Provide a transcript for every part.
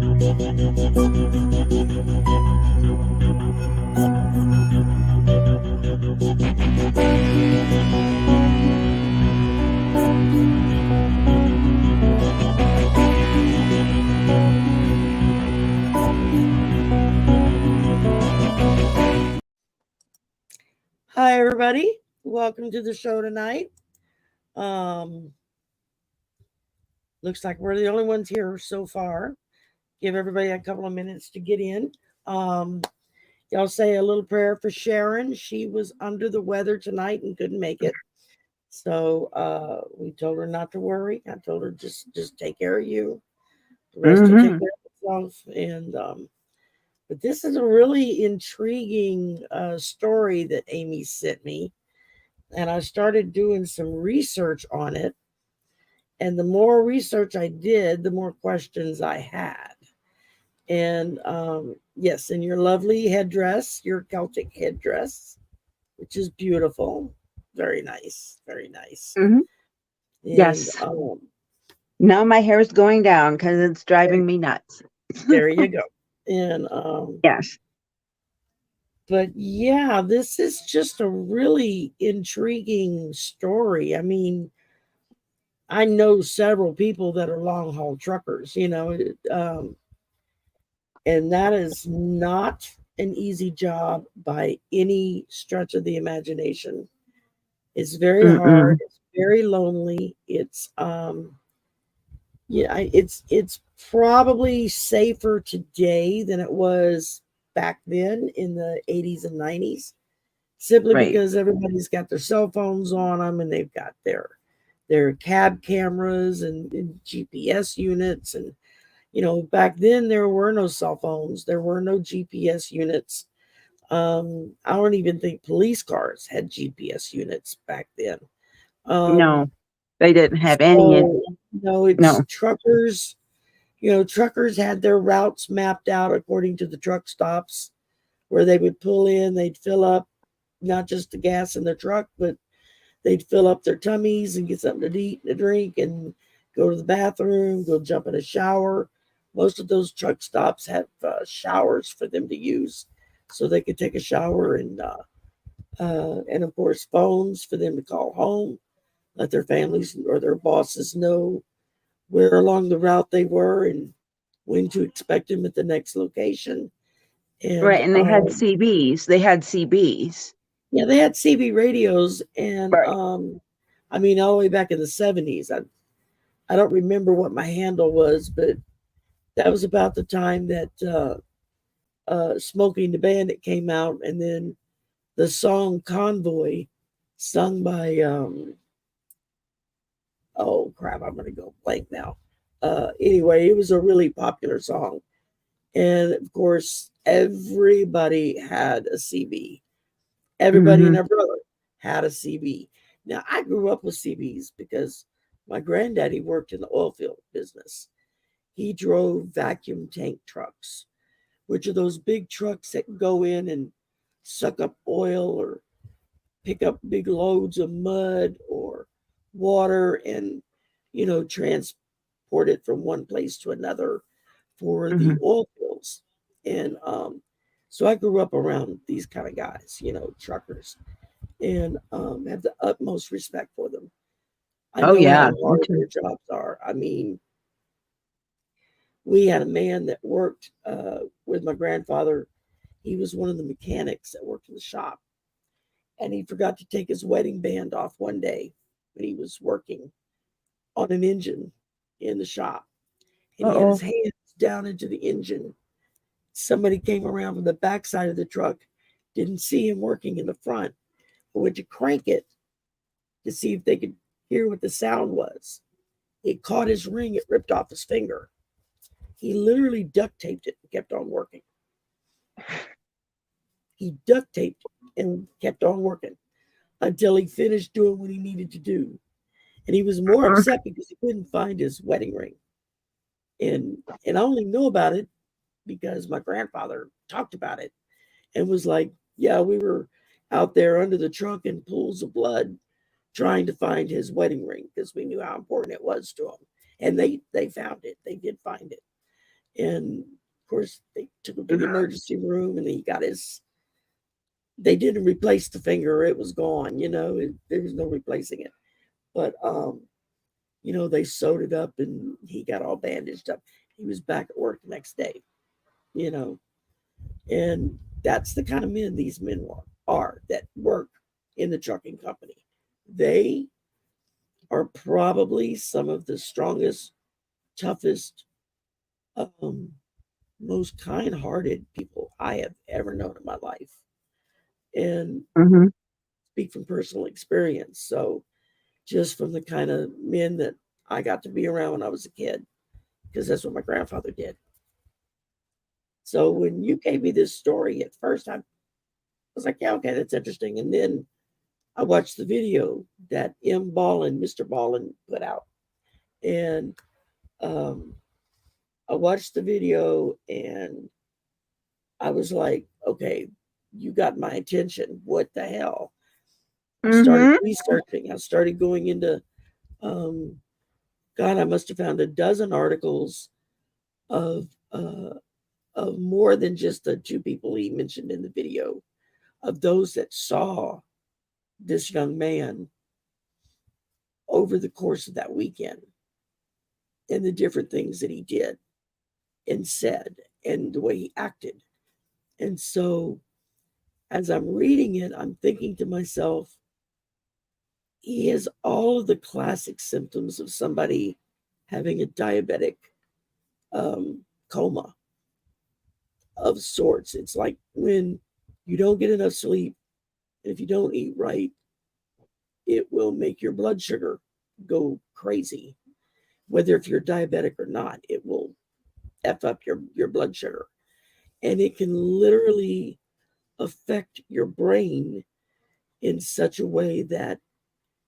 Hi, everybody. Welcome to the show tonight. Looks like we're the only ones here so far. Give everybody a couple of minutes to get in. Y'all say a little prayer for Sharon. She was under the weather tonight and couldn't make it. So we told her not to worry. I told her just take care of you. The rest will take care of itself. And but this is a really intriguing story that Amy sent me. And I started doing some research on it. And the more research I did, the more questions I had. And yes, in your lovely headdress, your Celtic headdress, which is beautiful. Very nice. Very nice. Mm-hmm. Yes. Now my hair is going down because it's driving me nuts. There you go. And yes. But yeah, this is just a really intriguing story. I mean, I know several people that are long haul truckers, you know, and that is not an easy job by any stretch of the imagination. It's very hard. It's very lonely. It's it's probably safer today than it was back then in the 80s and 90s, simply because everybody's got their cell phones on them and they've got their cab cameras and GPS units. And you know, back then there were no cell phones, there were no GPS units. I don't even think police cars had GPS units back then. No, they didn't have any. No, truckers. You know, truckers had their routes mapped out according to the truck stops where they would pull in, they'd fill up not just the gas in their truck, but they'd fill up their tummies and get something to eat and to drink and go to the bathroom, go jump in a shower. Most of those truck stops have showers for them to use so they could take a shower, and of course phones for them to call home, let their families or their bosses know where along the route they were and when to expect them at the next location. And they had CBs. Yeah, they had CB radios, and I mean, all the way back in the 70s. I don't remember what my handle was, but that was about the time that Smoking the Bandit came out, and then the song Convoy, sung by oh crap, I'm gonna go blank now. Anyway, it was a really popular song, and of course everybody had a CB. Everybody and their brother had a CB. Now, I grew up with CBs because my granddaddy worked in the oil field business. He drove vacuum tank trucks, which are those big trucks that go in and suck up oil or pick up big loads of mud or water and, you know, transport it from one place to another for the oil fields. And so I grew up around these kind of guys, you know, truckers, and have the utmost respect for them. I know how hard their jobs are. I mean, we had a man that worked with my grandfather. He was one of the mechanics that worked in the shop, and he forgot to take his wedding band off one day when he was working on an engine in the shop, and he had his hands down into the engine. Somebody came around from the backside of the truck, didn't see him working in the front, but went to crank it to see if they could hear what the sound was. It caught his ring, it ripped off his finger. He literally duct taped it and kept on working. He duct taped and kept on working until he finished doing what he needed to do. And he was more upset because he couldn't find his wedding ring. And I only know about it because my grandfather talked about it and was like, yeah, we were out there under the trunk in pools of blood trying to find his wedding ring because we knew how important it was to him. And they found it. They did find it. And of course, they took him to the emergency room, and he got his. They didn't replace the finger; it was gone. There was no replacing it. But they sewed it up, and he got all bandaged up. He was back at work the next day. And that's the kind of men these men are that work in the trucking company. They are probably some of the strongest, toughest, most kind-hearted people I have ever known in my life, and speak from personal experience. So, just from the kind of men that I got to be around when I was a kid, because that's what my grandfather did. So when you gave me this story at first, I was like, yeah, okay, that's interesting. And then I watched the video that Mr. Ballen put out. And I watched the video and I was like, okay, you got my attention. What the hell? I started researching. I started going into, God, I must have found a dozen articles of more than just the two people he mentioned in the video, of those that saw this young man over the course of that weekend and the different things that he did and said and the way he acted. And so as I'm reading it, I'm thinking to myself, he has all of the classic symptoms of somebody having a diabetic coma of sorts. It's like when you don't get enough sleep, if you don't eat right, it will make your blood sugar go crazy. Whether if you're diabetic or not, it will F up your blood sugar. And it can literally affect your brain in such a way that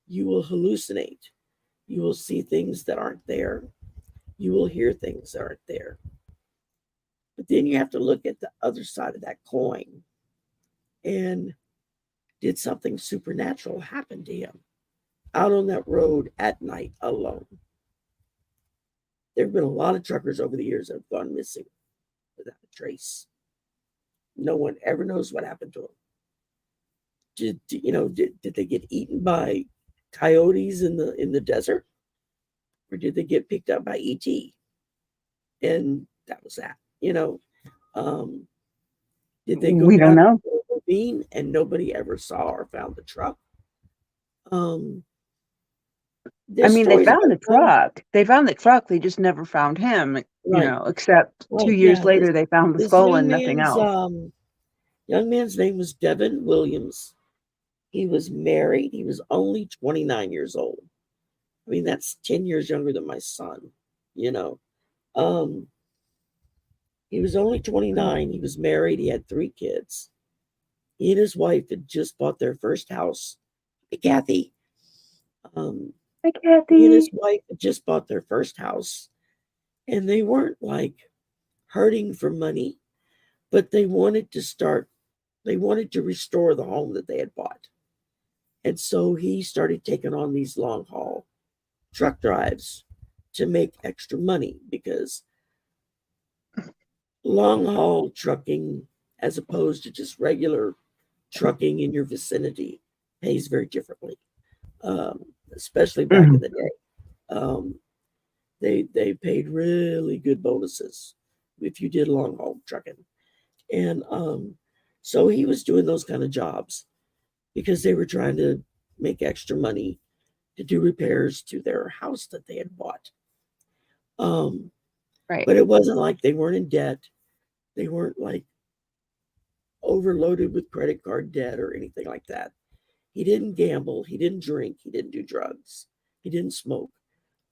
you will hallucinate. You will see things that aren't there. You will hear things that aren't there. But then you have to look at the other side of that coin. And did something supernatural happen to him out on that road at night alone? There have been a lot of truckers over the years that have gone missing without a trace. No one ever knows what happened to them. Did they get eaten by coyotes in the desert, or did they get picked up by ET? And that was that. Did they go We don't down know. the ravine and nobody ever saw or found the truck? I mean, they found the truck. They found the truck. They just never found him, right. except 2 years later, they found the skull and nothing else. Young man's name was Devin Williams. He was married. He was only 29 years old. I mean, that's 10 years younger than my son, He was only 29. He was married. He had 3 kids. He and his wife had just bought their first house. Hey, Kathy. Hi, Kathy. He and his wife had just bought their first house. And they weren't like hurting for money, but they wanted to restore the home that they had bought. And so he started taking on these long haul truck drives to make extra money, because long haul trucking, as opposed to just regular trucking in your vicinity, pays very differently, especially back in the day. They paid really good bonuses if you did long haul trucking. And so he was doing those kind of jobs because they were trying to make extra money to do repairs to their house that they had bought. Right. But it wasn't like they weren't in debt. They weren't like overloaded with credit card debt or anything like that. He didn't gamble. He didn't drink. He didn't do drugs. He didn't smoke.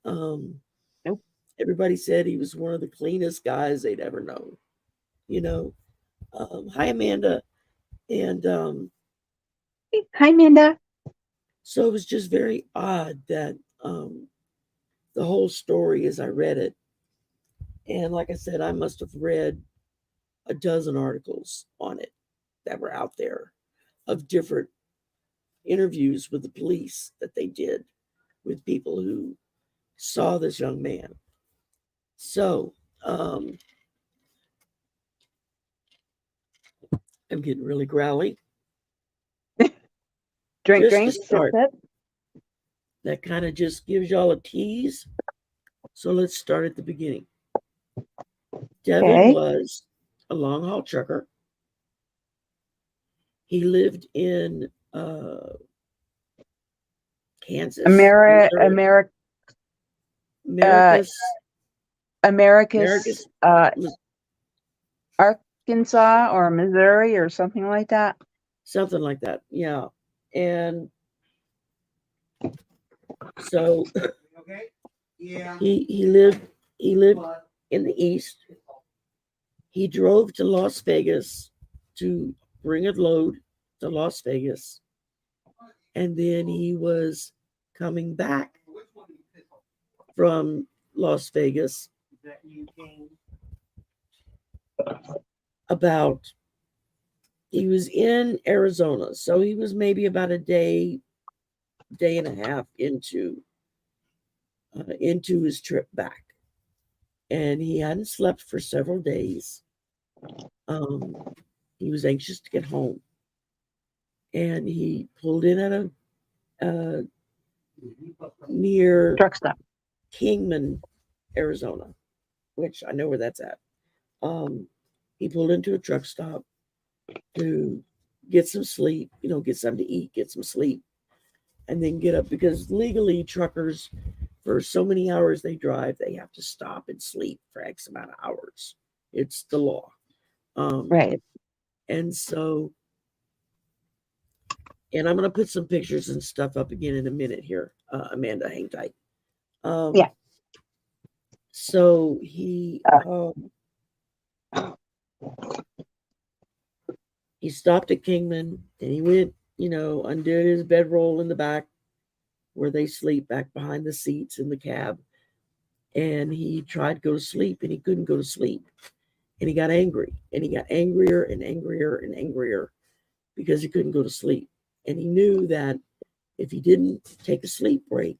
Nope. Everybody said he was one of the cleanest guys they'd ever known. Hi, Amanda. And hi, Amanda. So it was just very odd that the whole story, as I read it, and like I said, I must have read a dozen articles on it that were out there of different interviews with the police that they did with people who saw this young man. So I'm getting really growly. Drink, Just to drink, sip, start. sip. That kind of just gives y'all a tease. So let's start at the beginning. Devin was a long haul trucker. He lived in Kansas, America's Arkansas or Missouri or something like that. Something like that, yeah. And so he lived in the East. He drove to Las Vegas to bring a load to Las Vegas, and then he was coming back from Las Vegas he was in Arizona, so he was maybe about a day and a half into his trip back, and he hadn't slept for several days. He was anxious to get home, and he pulled in at a near truck stop, Kingman, Arizona, which I know where that's at. He pulled into a truck stop to get some sleep, get something to eat, get some sleep, and then get up, because legally truckers, for so many hours they drive, they have to stop and sleep for X amount of hours. It's the law. Right. And so, and I'm going to put some pictures and stuff up again in a minute here. Amanda, hang tight. Yeah. So he stopped at Kingman, and he went, undid his bedroll in the back where they sleep, back behind the seats in the cab. And he tried to go to sleep, and he couldn't go to sleep. And he got angry, and he got angrier and angrier and angrier because he couldn't go to sleep. And he knew that if he didn't take a sleep break,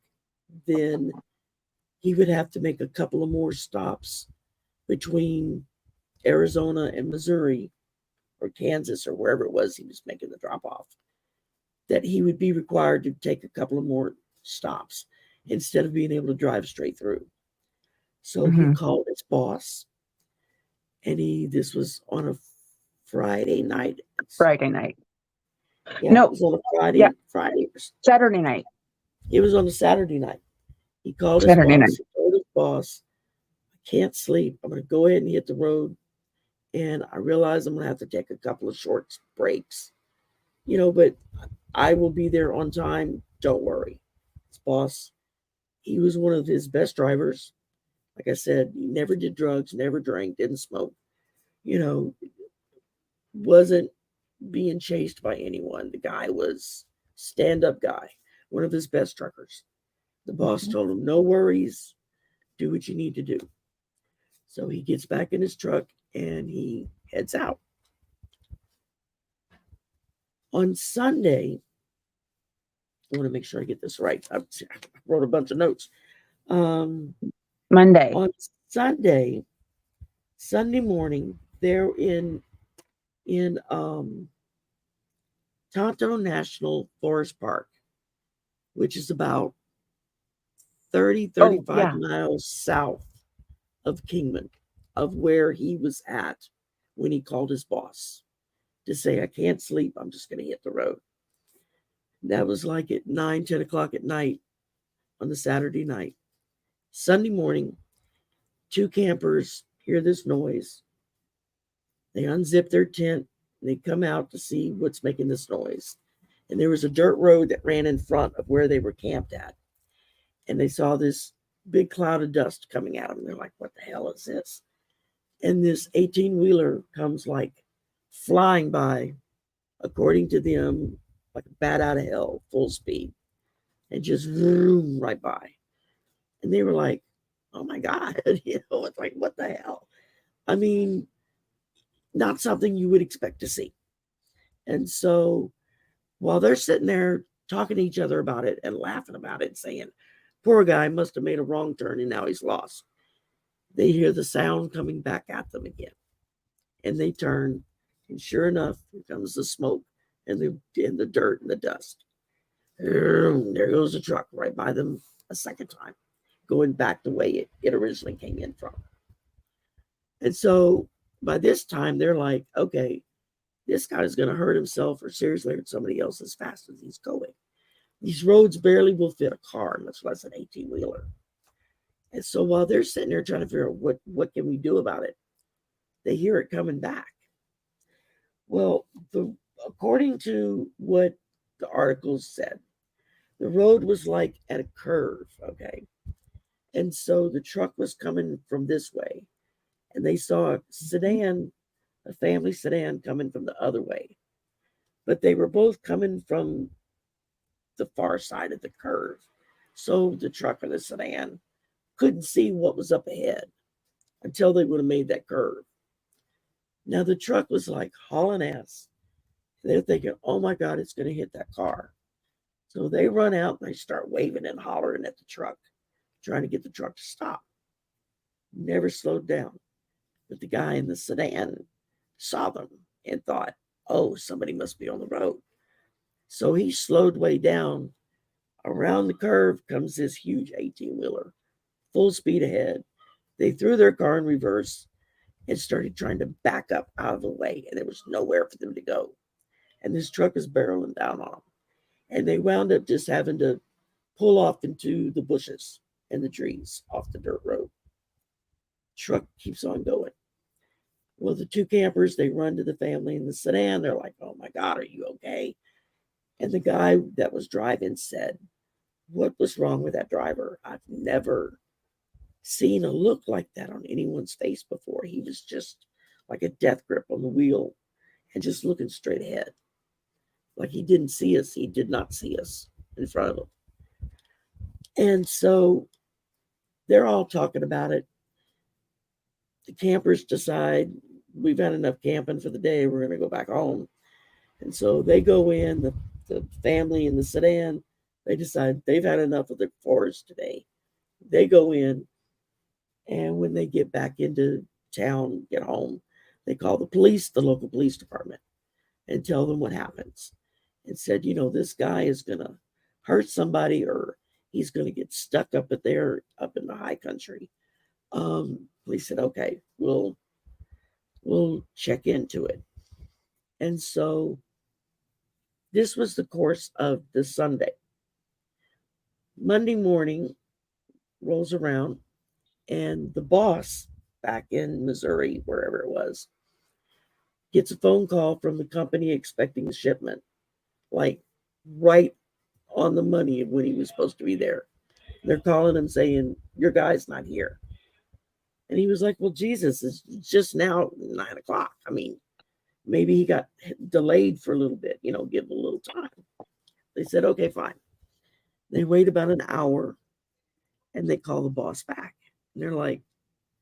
then he would have to make a couple of more stops between Arizona and Missouri or Kansas or wherever it was he was making the drop off, that he would be required to take a couple of more stops instead of being able to drive straight through. So he called his boss, and this was on a Friday night. Yeah, no, it was on a Friday. Yeah. Saturday night. It was on a Saturday night. He called his boss. He told his boss, I can't sleep. I'm going to go ahead and hit the road. And I realize I'm going to have to take a couple of short breaks, but I will be there on time. Don't worry. His boss, he was one of his best drivers. Like I said, he never did drugs, never drank, didn't smoke, wasn't being chased by anyone. The guy was stand-up guy, one of his best truckers. The boss told him, no worries, do what you need to do. So he gets back in his truck and he heads out. On Sunday, I want to make sure I get this right. I wrote a bunch of notes. Monday. On Sunday morning, they're in Tonto National Forest Park, which is about 35 miles south of Kingman, of where he was at when he called his boss to say, I can't sleep, I'm just going to hit the road. That was like at 9-10 o'clock at night on the Saturday night. Sunday morning, two campers hear this noise. They unzip their tent, and they come out to see what's making this noise. And there was a dirt road that ran in front of where they were camped at. And they saw this big cloud of dust coming at them. And they're like, what the hell is this? And this 18-wheeler comes like flying by, according to them, like a bat out of hell, full speed, and just vroom right by. And they were like, oh my God, it's like, what the hell? I mean, not something you would expect to see. And so while they're sitting there talking to each other about it and laughing about it, saying, poor guy must have made a wrong turn and now he's lost, they hear the sound coming back at them again. And they turn And sure enough, here comes the smoke and the dirt and the dust. There goes the truck right by them a second time, going back the way it originally came in from. And so by this time, they're like, okay, this guy's going to hurt himself or seriously hurt somebody else as fast as he's going. These roads barely will fit a car, much less an 18-wheeler. And so while they're sitting there trying to figure out what can we do about it, they hear it coming back. Well, according to what the articles said, the road was like at a curve, okay? And so the truck was coming from this way, and they saw a sedan, a family sedan coming from the other way. But they were both coming from the far side of the curve. So the truck and the sedan couldn't see what was up ahead until they would have made that curve. Now the truck was like hauling ass. They're thinking, oh my God, it's going to hit that car. So they run out and they start waving and hollering at the truck, trying to get the truck to stop. Never slowed down. But the guy in the sedan saw them and thought, oh, somebody must be on the road. So he slowed way down. Around the curve comes this huge 18-wheeler, full speed ahead. They threw their car in reverse and started trying to back up out of the way, and there was nowhere for them to go. And this truck is barreling down on them. And they wound up just having to pull off into the bushes and the trees off the dirt road. Truck keeps on going. Well, the two campers, they run to the family in the sedan. They're like, oh my God, are you okay? And the guy that was driving said, what was wrong with that driver? I've never seen a look like that on anyone's face before. He was just like a death grip on the wheel and just looking straight ahead. Like he didn't see us. He did not see us in front of him. And so they're all talking about it. The campers decide we've had enough camping for the day. We're going to go back home. And so they go in, the family in the sedan, they decide they've had enough of the forest today. They go in, and when they get back into town, get home, they call the police, the local police department, and tell them what happens. And said, you know, this guy is going to hurt somebody or he's going to get stuck up in the high country. Police said, okay, we'll check into it. And so this was the course of the Sunday. Monday morning rolls around, and the boss back in Missouri, wherever it was, gets a phone call from the company expecting a shipment, like right on the money of when he was supposed to be there. They're calling him saying, your guy's not here. And he was like, well, Jesus, it's just now 9:00. I mean, maybe he got delayed for a little bit, give him a little time. They said, okay, fine. They wait about an hour and they call the boss back. And they're like,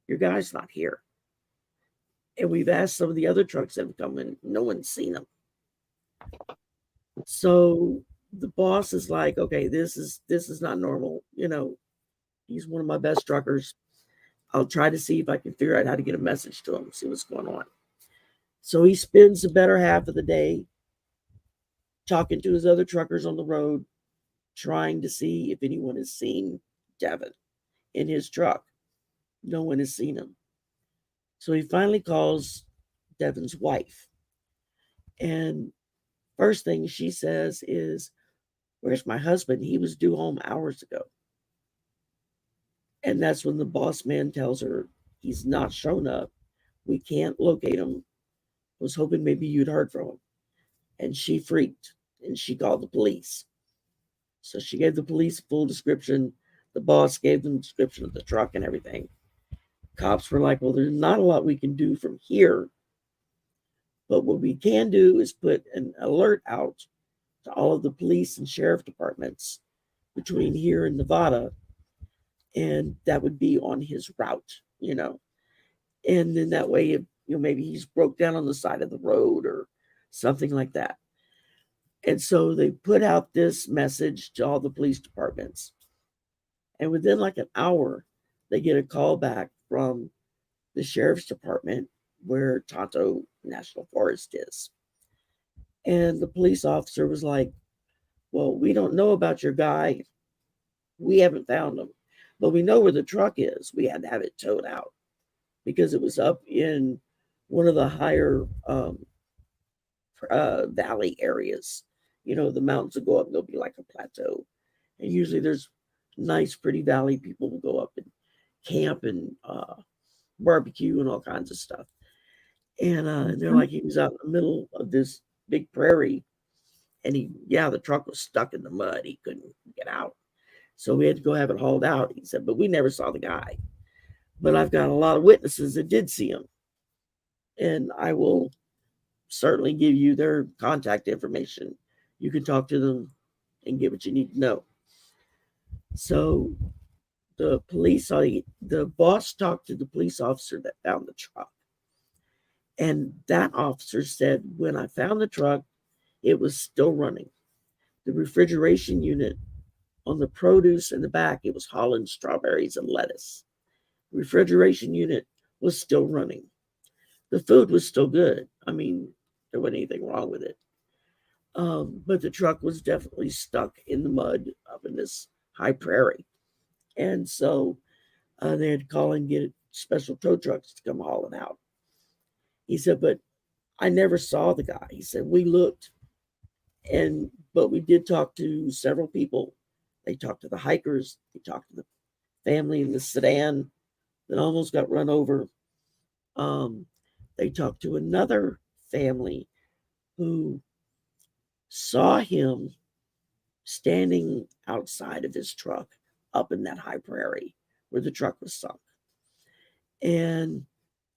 your guy's not here. And we've asked some of the other trucks that have come in. No one's seen him. So the boss is like, okay, this is not normal. He's one of my best truckers. I'll try to see if I can figure out how to get a message to him, see what's going on. So he spends the better half of the day talking to his other truckers on the road, trying to see if anyone has seen Devin in his truck. No one has seen him. So he finally calls Devin's wife. And first thing she says is, where's my husband? He was due home hours ago. And that's when the boss man tells her he's not shown up. We can't locate him. Was hoping maybe you'd heard from him. And she freaked and she called the police. So she gave the police a full description. The boss gave them a description of the truck and everything. Cops were like, well, there's not a lot we can do from here. But what we can do is put an alert out to all of the police and sheriff departments between here and Nevada. And that would be on his route, And then that way, if, maybe he's broke down on the side of the road or something like that. And so they put out this message to all the police departments. And within like an hour, they get a call back from the sheriff's department where Tonto National Forest is. And the police officer was like, well, we don't know about your guy. We haven't found him, but we know where the truck is. We had to have it towed out because it was up in one of the higher valley areas. You know, the mountains will go up and there'll be like a plateau. And usually there's nice, pretty valley. People will go up and camp and barbecue and all kinds of stuff. And they're like, he was out in the middle of this big prairie. And the truck was stuck in the mud. He couldn't get out. So we had to go have it hauled out. He said, but we never saw the guy. But I've got a lot of witnesses that did see him. And I will certainly give you their contact information. You can talk to them and get what you need to know. So the boss talked to the police officer that found the truck. And that officer said, when I found the truck, it was still running. The refrigeration unit on the produce in the back, it was Holland strawberries and lettuce. The refrigeration unit was still running. The food was still good. I mean, there wasn't anything wrong with it. But the truck was definitely stuck in the mud up in this high prairie. And so they had to call and get special tow trucks to come haul it out. He said, but I never saw the guy. He said, we looked, but we did talk to several people. They talked to the hikers. They talked to the family in the sedan that almost got run over. They talked to another family who saw him standing outside of his truck up in that high prairie where the truck was sunk. And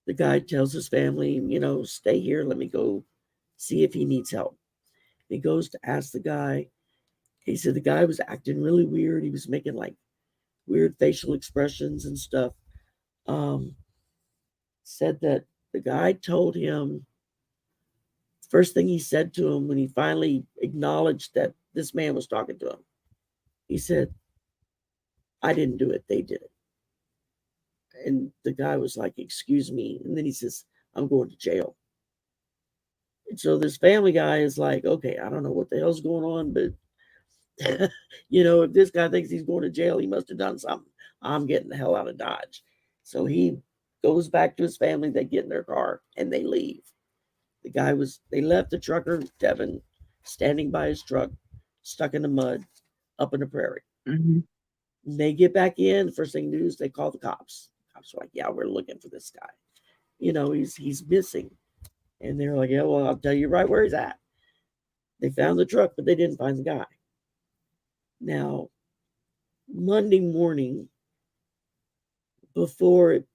the guy tells his family, stay here. Let me go see if he needs help. He goes to ask the guy. He said the guy was acting really weird. He was making like weird facial expressions and stuff. Said that the guy told him, first thing he said to him when he finally acknowledged that this man was talking to him, he said, I didn't do it. They did it. And the guy was like, excuse me. And then he says, I'm going to jail. And so this family guy is like, okay, I don't know what the hell's going on, but if this guy thinks he's going to jail, he must have done something. I'm getting the hell out of Dodge. So he goes back to his family. They get in their car and they leave. They left the trucker, Devin, standing by his truck, stuck in the mud, up in the prairie. Mm-hmm. They get back in. The first thing they do is they call the cops. The cops are like, yeah, we're looking for this guy. He's missing. And they're like, yeah, well, I'll tell you right where he's at. They found the truck, but they didn't find the guy. Now, Monday morning, before it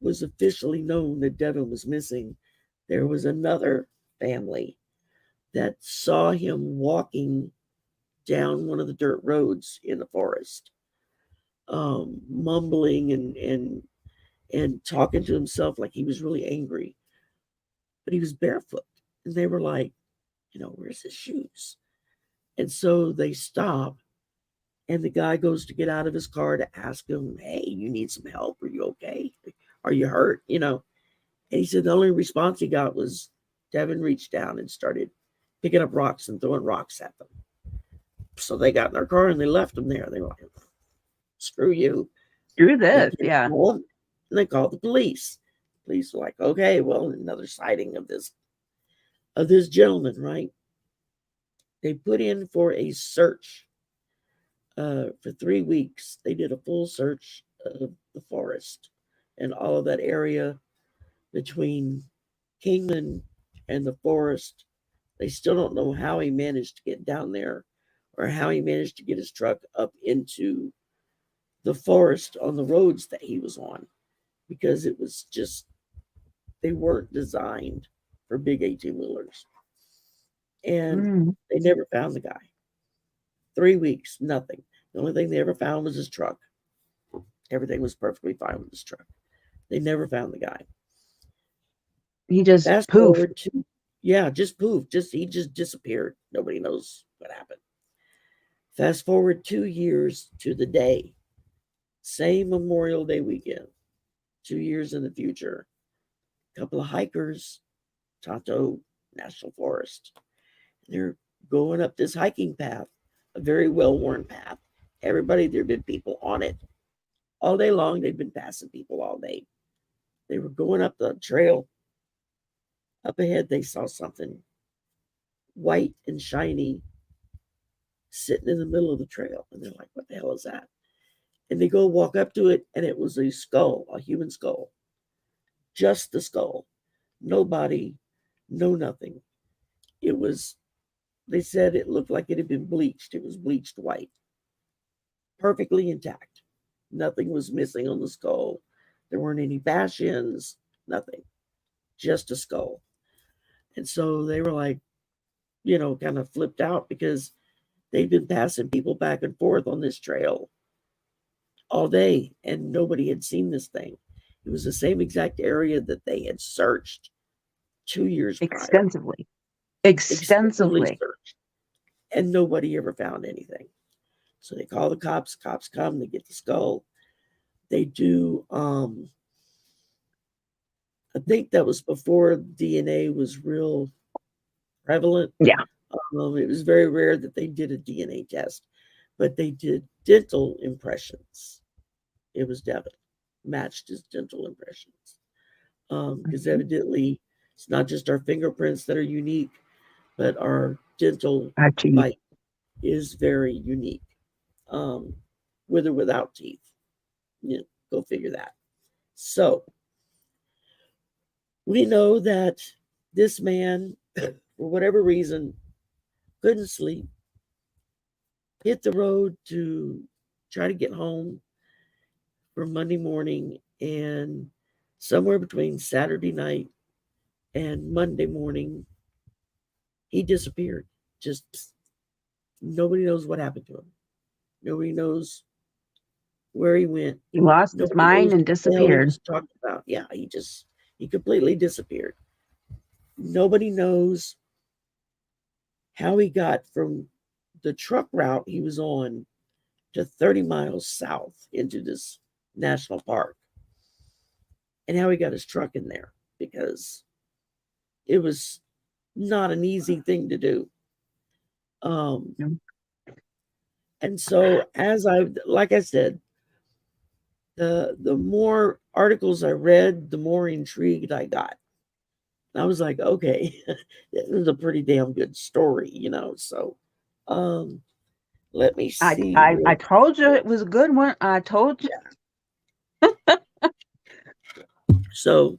was officially known that Devin was missing, there was another family that saw him walking down one of the dirt roads in the forest, mumbling and talking to himself like he was really angry. But he was barefoot. And they were like, where's his shoes? And so they stop. And the guy goes to get out of his car to ask him, hey, you need some help? Are you okay? Are you hurt? And he said the only response he got was Devin reached down and started picking up rocks and throwing rocks at them. So they got in their car and they left him there. They were like, screw you. Screw this, yeah. And they called the police. Police were like, okay, well, another sighting of this gentleman, right? They put in for a search for 3 weeks. They did a full search of the forest and all of that area between Kingman and the forest. They still don't know how he managed to get down there or how he managed to get his truck up into the forest on the roads that he was on, because it was just, they weren't designed for big 18-wheelers. And they never found the guy. 3 weeks, nothing. The only thing they ever found was his truck. Everything was perfectly fine with his truck. They never found the guy. He just poofed. Just poofed. He just disappeared. Nobody knows what happened. Fast forward 2 years to the day. Same Memorial Day weekend. 2 years in the future. A couple of hikers Tonto National Forest. They're going up this hiking path, a very well-worn path. Everybody, there have been people on it all day long. They've been passing people all day. They were going up the trail. Up ahead, they saw something white and shiny sitting in the middle of the trail. And they're like, what the hell is that? And they go walk up to it, and it was a skull, a human skull. Just the skull. No body, no nothing. It was, they said it looked like it had been bleached. It was bleached white. Perfectly intact. Nothing was missing on the skull. There weren't any bash-ins, nothing. Just a skull. And so they were like, kind of flipped out because they'd been passing people back and forth on this trail all day, and nobody had seen this thing. It was the same exact area that they had searched 2 years extensively. prior. Extensively searched, and nobody ever found anything. So they call the cops. Cops come. They get the skull. They do. I think that was before DNA was real prevalent. Yeah. It was very rare that they did a DNA test, but they did dental impressions. It was Devin, matched his dental impressions. Because evidently it's not just our fingerprints that are unique, but our dental bite is very unique. With or without teeth. Go figure that. So we know that this man, for whatever reason, couldn't sleep, hit the road to try to get home for Monday morning, and somewhere between Saturday night and Monday morning, he disappeared. Just nobody knows what happened to him. Nobody knows where he went. He lost his mind and disappeared. He talked about. Yeah, he completely disappeared. Nobody knows how he got from the truck route he was on to 30 miles south into this national park, and how he got his truck in there, because it was not an easy thing to do. And so, like I said, the more articles I read, the more intrigued I got. I was like, okay, this is a pretty damn good story, So, let me see. I told you it was a good one. I told you. Yeah. So,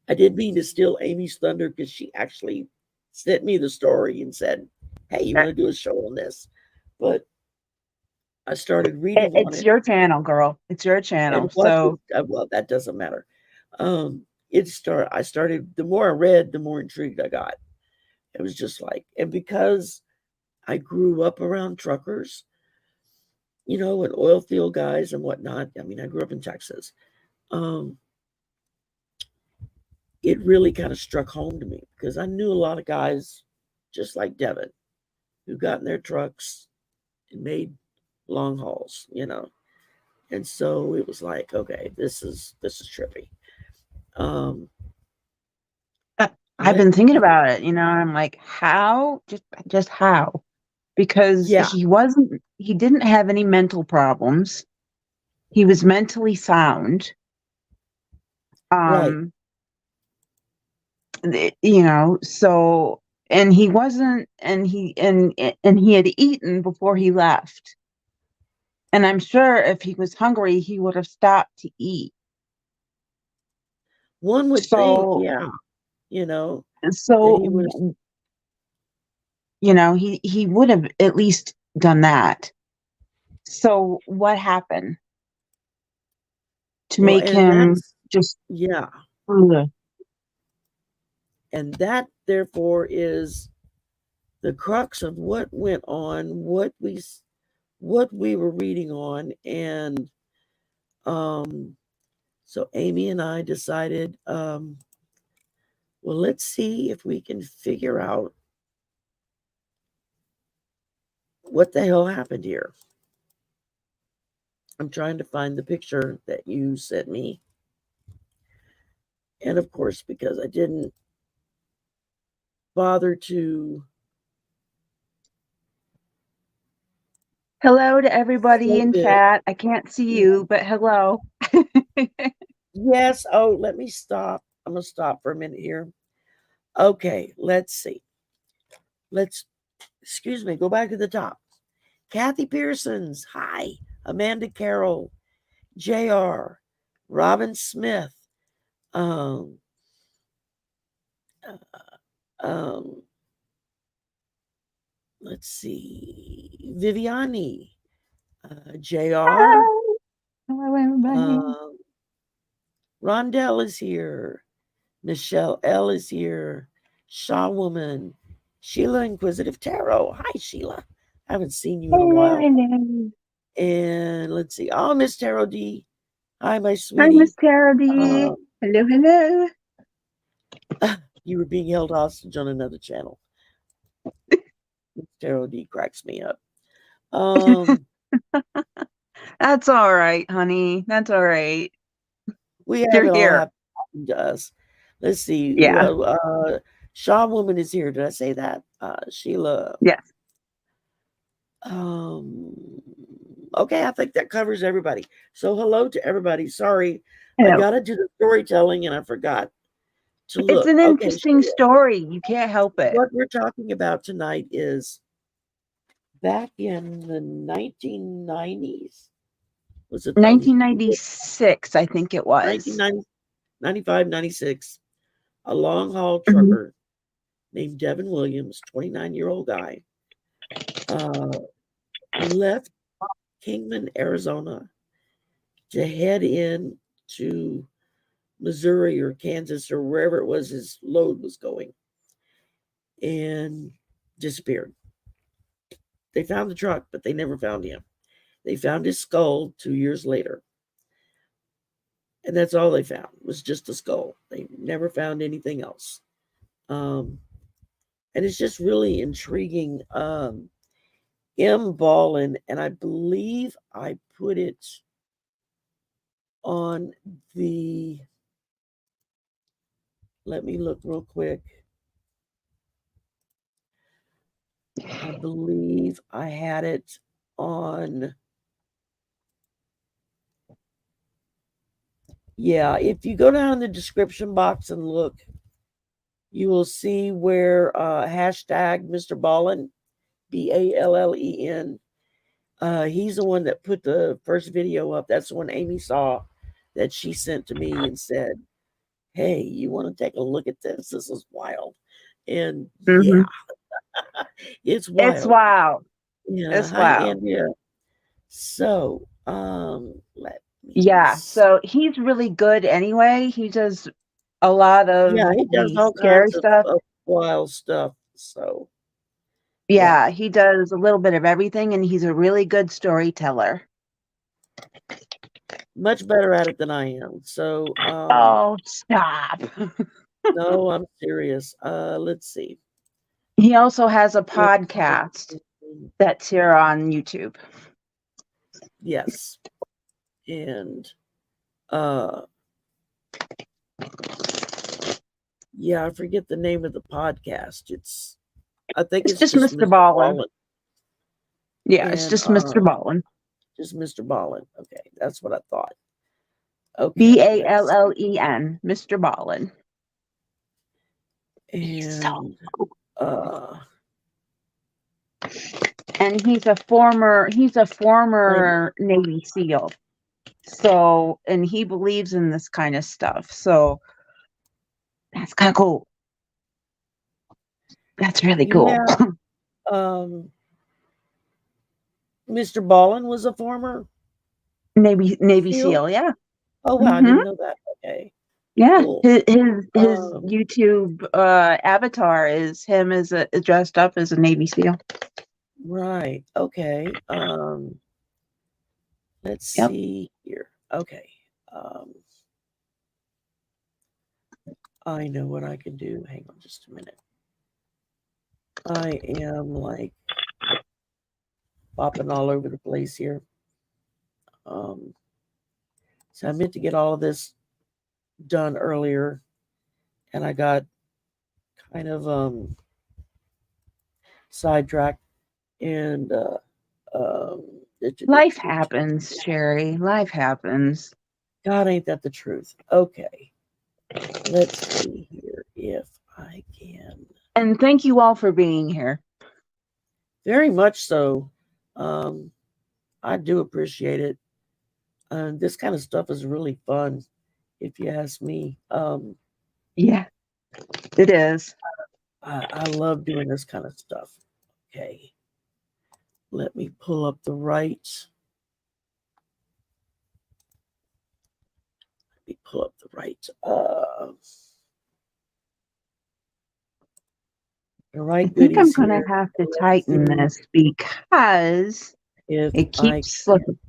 I did mean to steal Amy's thunder, because she actually sent me the story and said, hey, you want to do a show on this? But I started reading on it. It's your channel, girl. It's your channel. So, well, that doesn't matter. I started, the more I read, the more intrigued I got. It was just like, and because I grew up around truckers, and oil field guys and whatnot. I mean, I grew up in Texas. It really kind of struck home to me, because I knew a lot of guys just like Devin who got in their trucks and made long hauls, And so it was like, okay, this is trippy. I've been thinking about it, I'm like, how? Just how? Because he didn't have any mental problems. He was mentally sound. Right. So, and he wasn't, and he had eaten before he left. And I'm sure if he was hungry, he would have stopped to eat. One would think, yeah, So, he would have at least done that. So what happened to make him just, yeah. And that, therefore, is the crux of what went on, what we were reading on. And so Amy and I decided, well, let's see if we can figure out what the hell happened here. I'm trying to find the picture that you sent me. And of course, because I didn't bother to. Hello to everybody in chat. I can't see you, but hello. Yes. Oh, let me stop. I'm going to stop for a minute here. Okay, let's see. Excuse me, go back to the top. Kathy Pearsons, hi. Amanda Carroll, JR, Robin Smith, um, let's see, Viviani, JR, Hello, everybody. Rondell is here, Michelle L is here, Shaw Woman, Sheila Inquisitive Tarot. Hi, Sheila. I haven't seen you in a while. Hello. And let's see. Oh, Miss Tarot D. Hi, my Hi, sweetie. Miss Tarot D. Hello, hello. You were being held hostage on another channel. Miss Tarot D cracks me up. That's all right, honey. That's all right. We have You're it all here. happen to us. Let's see. Yeah. Shaw Woman is here. Did I say that? Sheila. Yes. Okay, I think that covers everybody. So hello to everybody. Sorry, Hello. I got to do the storytelling and I forgot to look. It's an interesting story. You can't help it. What we're talking about tonight is back in the 1990s. Was it 1996, I think it was. 1995, 96. A long haul trucker named Devin Williams, 29-year-old guy, left Kingman, Arizona to head in to Missouri or Kansas or wherever it was his load was going, and disappeared. They found the truck, but they never found him. They found his skull 2 years later. And that's all they found, was just a skull. They never found anything else. And it's just really intriguing. Mrballen, and I believe I put it on the, let me look real quick. I believe I had it on, yeah, if you go down in the description box and look, you will see where hashtag Mr. Ballen, Ballen, he's the one that put the first video up. That's the one Amy saw that she sent to me and said, hey, you want to take a look at this? This is wild. And yeah, it's wild. It's wild. Yeah. It's Hi, wild. Andrea. So, let me so he's really good anyway. He does a lot of he does all scary kinds stuff. of wild stuff. So yeah, he does a little bit of everything, and he's a really good storyteller. Much better at it than I am. So oh, stop. No, I'm serious. Let's see. He also has a podcast that's here on YouTube. Yes. And yeah, I forget the name of the podcast. I think it's just Mr. Ballen. Yeah, it's just Mr. Ballen. Just Mr. Ballen. Okay, that's what I thought. Okay. Ballen, Mr. Ballen. And he's a former Navy SEAL. So, and he believes in this kind of stuff. So that's kind of cool. That's really cool. Yeah. Mr. Ballen was a former Navy SEAL. Yeah. Oh wow, I didn't know that. Okay. Yeah, cool. His YouTube avatar is him as dressed up as a Navy SEAL. Right. Okay. Let's see here. Okay. I know what I can do. Hang on just a minute. I am like bopping all over the place here. So I meant to get all of this done earlier, and I got kind of sidetracked. And life happens, Sherry. Life happens. God, ain't that the truth? Okay. Let's see here if I can. And thank you all for being here. Very much so. I do appreciate it. This kind of stuff is really fun, if you ask me. Yeah, it is. I love doing this kind of stuff. Okay. Let me pull up the right. Let me pull up the right. The right I think I'm going to here. have to tighten this because it keeps slipping.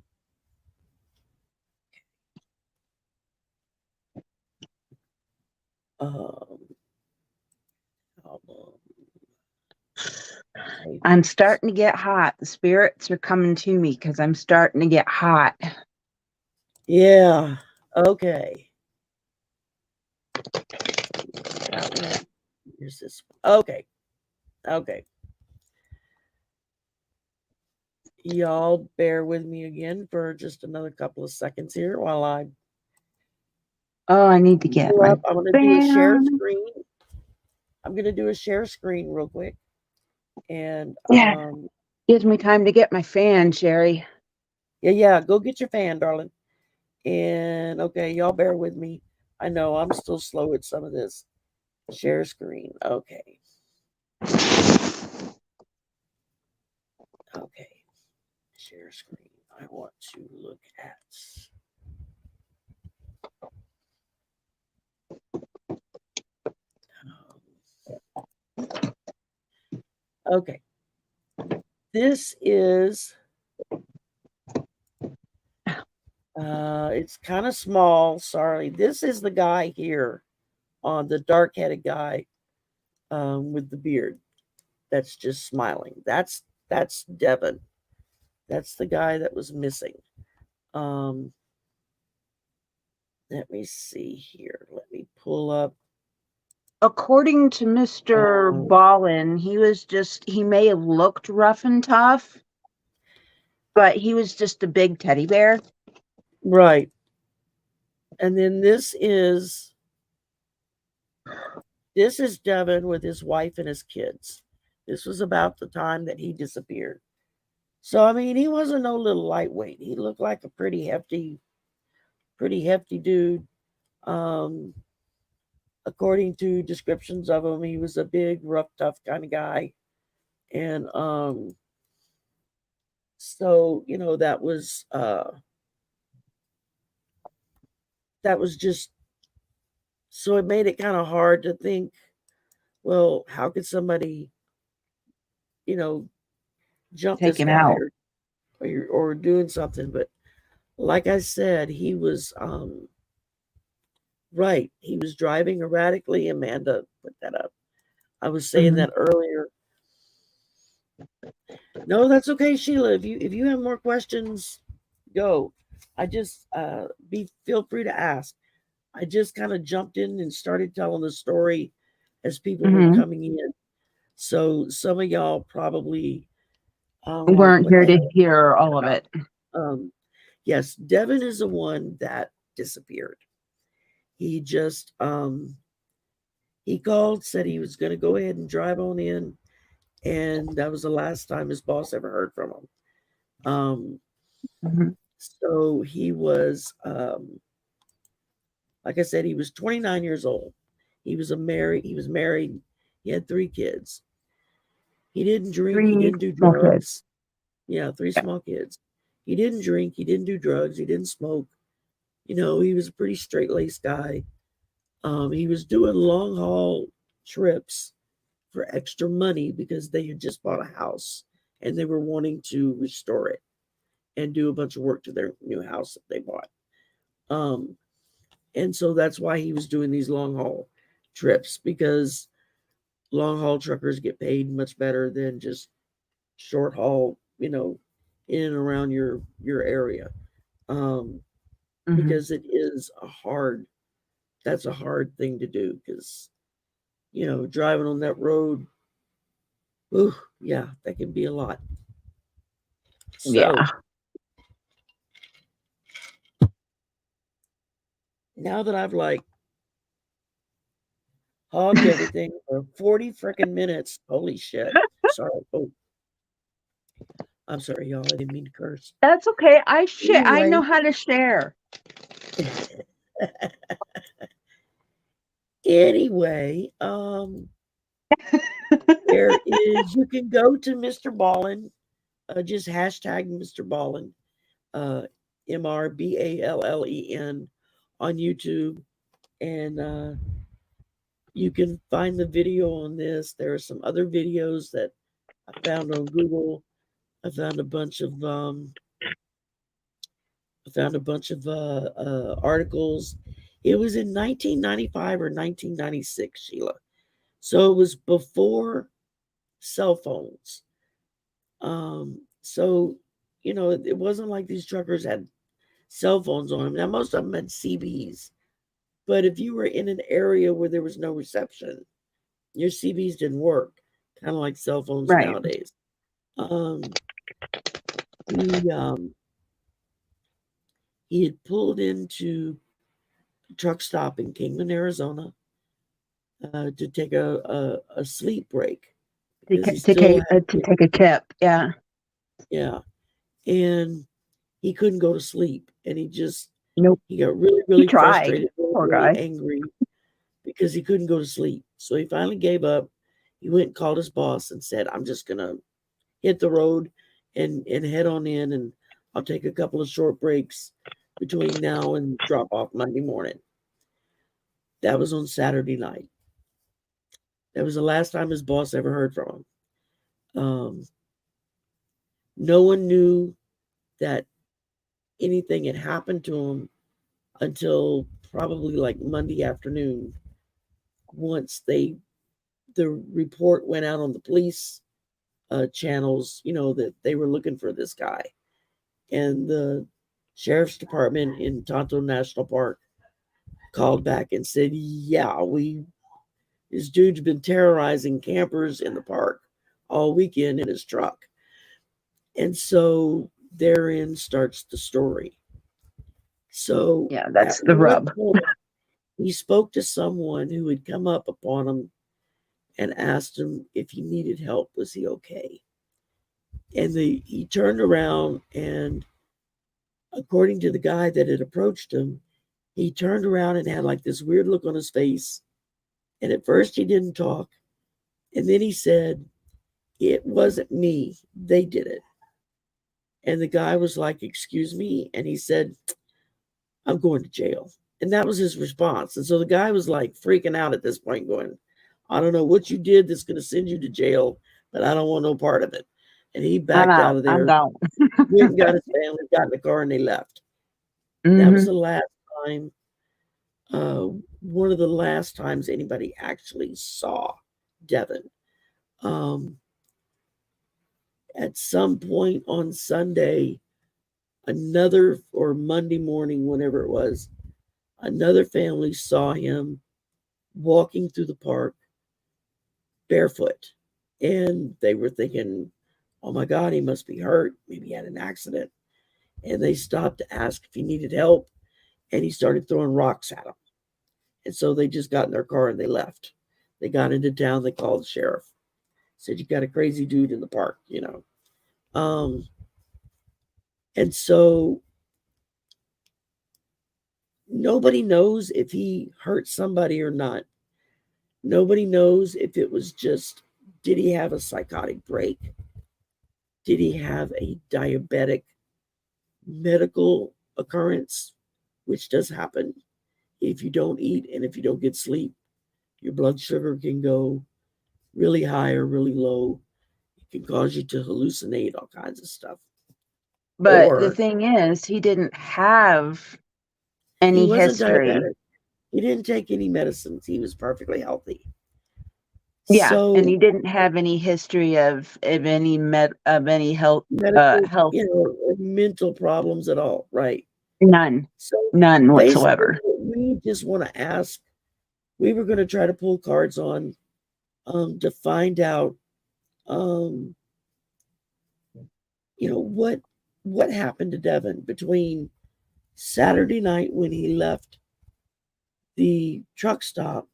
I'm starting to get hot. The spirits are coming to me because I'm starting to get hot. Yeah. Okay. That one. Here's this one. Okay. Okay. Y'all bear with me again for just another couple of seconds here while I. Oh, I need to get my. I'm going to do a share screen. I'm going to do a share screen real quick. And yeah, gives me time to get my fan, Sherry. Yeah. Go get your fan, darling. And okay, y'all bear with me. I know I'm still slow at some of this. Share screen. Okay. Okay. Share screen. I want to look at. Okay. This is. It's kind of small. Sorry. This is the guy here on the dark-headed guy with the beard that's just smiling. That's Devin. That's the guy that was missing. Let me see here. Let me pull up. According to Mr. Ballen, he may have looked rough and tough, but he was just a big teddy bear. Right. And then this is Devin with his wife and his kids. This was about the time that he disappeared. So I mean, he wasn't no little lightweight. He looked like a pretty hefty dude. According to descriptions of him, he was a big, rough, tough kind of guy. And so, that was just, so it made it kind of hard to think, well, how could somebody, jump Take this him guy out. or doing something? But like I said, he was right. He was driving erratically. Amanda put that up. I was saying that earlier. No, that's okay, Sheila. If you have more questions, go. I just feel free to ask. I just kind of jumped in and started telling the story as people were coming in. So some of y'all probably weren't here to hear all of it. Yes, Devin is the one that disappeared. He just he called, said he was going to go ahead and drive on in, and that was the last time his boss ever heard from him. So he was, like I said, he was 29 years old. He was married. He had 3 kids. He didn't drink. He didn't do drugs. Yeah, 3 small kids. He didn't drink. He didn't do drugs. He didn't smoke. He was a pretty straight-laced guy. He was doing long haul trips for extra money because they had just bought a house and they were wanting to restore it and do a bunch of work to their new house that they bought. And so that's why he was doing these long haul trips, because long haul truckers get paid much better than just short haul, in and around your area. Because it is that's a hard thing to do, because driving on that road Ooh, yeah, that can be a lot. So, yeah. Now that I've like hogged everything for 40 freaking minutes, holy shit. Sorry. Oh, I'm sorry, y'all. I didn't mean to curse. That's okay. I Anyway. know how to share. Anyway, there is, you can go to mrballen, just hashtag mrballen, mrballen on YouTube, and you can find the video on this. There are some other videos that I found on Google. I found a bunch of articles. It was in 1995 or 1996, Sheila. So it was before cell phones. So it wasn't like these truckers had cell phones on them. Now most of them had CBs, but if you were in an area where there was no reception, your CBs didn't work. Kind of like cell phones nowadays. He had pulled into a truck stop in Kingman, Arizona, to take a sleep break. To take a tip, yeah. Yeah. And he couldn't go to sleep. And he just, nope. He got really, really frustrated, really angry because he couldn't go to sleep. So he finally gave up. He went and called his boss and said, I'm just going to hit the road and head on in, and I'll take a couple of short breaks between now and drop off Monday morning. That was on Saturday night. That was the last time his boss ever heard from him. No one knew that anything had happened to him until probably like Monday afternoon, once the report went out on the police channels, that they were looking for this guy. And the sheriff's department in Tonto National Park called back and said, yeah, this dude's been terrorizing campers in the park all weekend in his truck. And so therein starts the story. So yeah, that's the rub. He spoke to someone who had come up upon him and asked him if he needed help. Was he okay? And he turned around, and according to the guy that had approached him, he turned around and had like this weird look on his face. And at first he didn't talk. And then he said, it wasn't me. They did it. And the guy was like, excuse me? And he said, I'm going to jail. And that was his response. And so the guy was like freaking out at this point, going, I don't know what you did that's going to send you to jail, but I don't want no part of it. And he backed out of there. I'm down. Went and got his family, got in the car, and they left. That was the last time, one of the last times anybody actually saw Devin. At some point on Sunday, or Monday morning, whenever it was, another family saw him walking through the park barefoot. And they were thinking, oh my God, he must be hurt. Maybe he had an accident. And they stopped to ask if he needed help. And he started throwing rocks at them. And so they just got in their car and they left. They got into town. They called the sheriff. Said, you got a crazy dude in the park, And so nobody knows if he hurt somebody or not. Nobody knows if it was just, did he have a psychotic break? Did he have a diabetic medical occurrence, which does happen if you don't eat and if you don't get sleep? Your blood sugar can go really high or really low. It can cause you to hallucinate all kinds of stuff. But the thing is, he didn't have any history. Diabetic. He didn't take any medicines. He was perfectly healthy. Yeah, so, and he didn't have any history of any health mental problems at all, right? None. So none whatsoever. We just want to ask. We were going to try to pull cards on to find out You know, what happened to Devin between Saturday night when he left the truck stop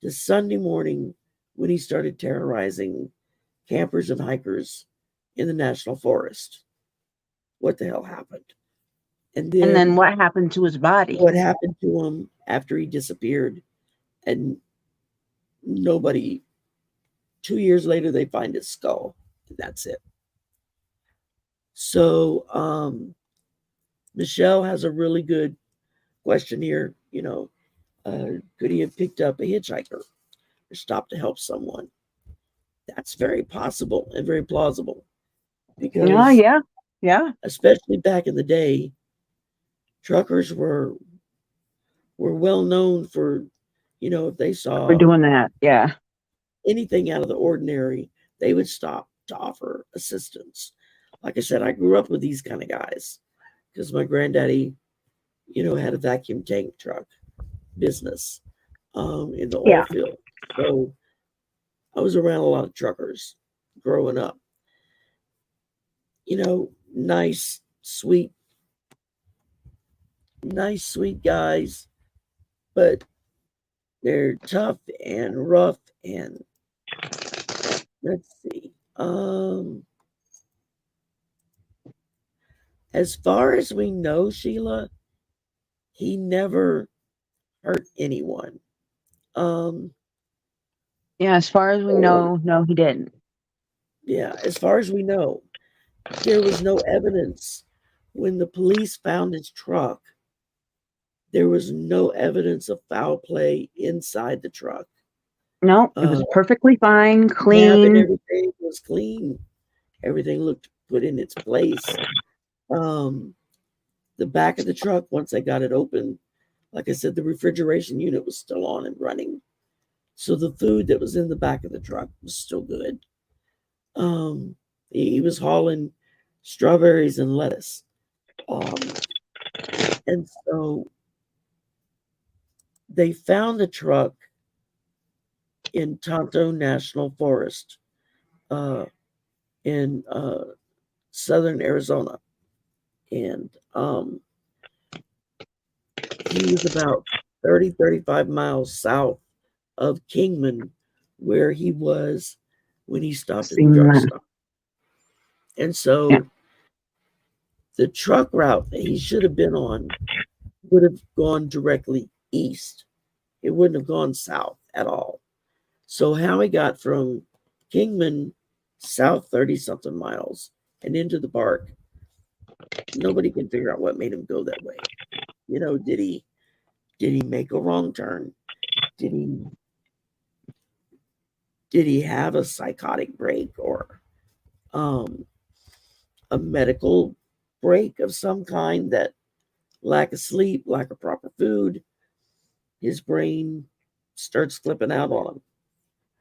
to Sunday morning when he started terrorizing campers and hikers in the national forest? What the hell happened? And then what happened to his body? What happened to him after he disappeared? And nobody, 2 years later, they find his skull. And that's it. So, Michelle has a really good question here. You know, could he have picked up a hitchhiker or stopped to help someone? That's very possible and very plausible. Because, yeah. Especially back in the day, truckers were well known for, you know, if they saw for doing that, yeah, anything out of the ordinary, they would stop to offer assistance. Like I said, I grew up with these kind of guys because my granddaddy, you know, had a vacuum tank truck business in the oil field. So I was around a lot of truckers growing up. You know, nice, sweet guys, but they're tough and rough. And let's see. As far as we know, Sheila, he never hurt anyone. Yeah, as far as we know, no, he didn't. Yeah, as far as we know, there was no evidence when the police found his truck. There was no evidence of foul play inside the truck. No, it was perfectly fine, clean. Everything was clean. Everything looked put in its place. The back of the truck, once they got it open, like I said, the refrigeration unit was still on and running. So the food that was in the back of the truck was still good. He was hauling strawberries and lettuce. And so they found the truck in Tonto National Forest in southern Arizona. And he was about 35 miles south of Kingman, where he was when he stopped at the drug stop. And so the truck route that he should have been on would have gone directly east. It wouldn't have gone south at all. So how he got from Kingman south 30-something miles and into the park, nobody can figure out what made him go that way. You know, did he make a wrong turn? Did he have a psychotic break or a medical break of some kind, that lack of sleep, lack of proper food, his brain starts flipping out on him?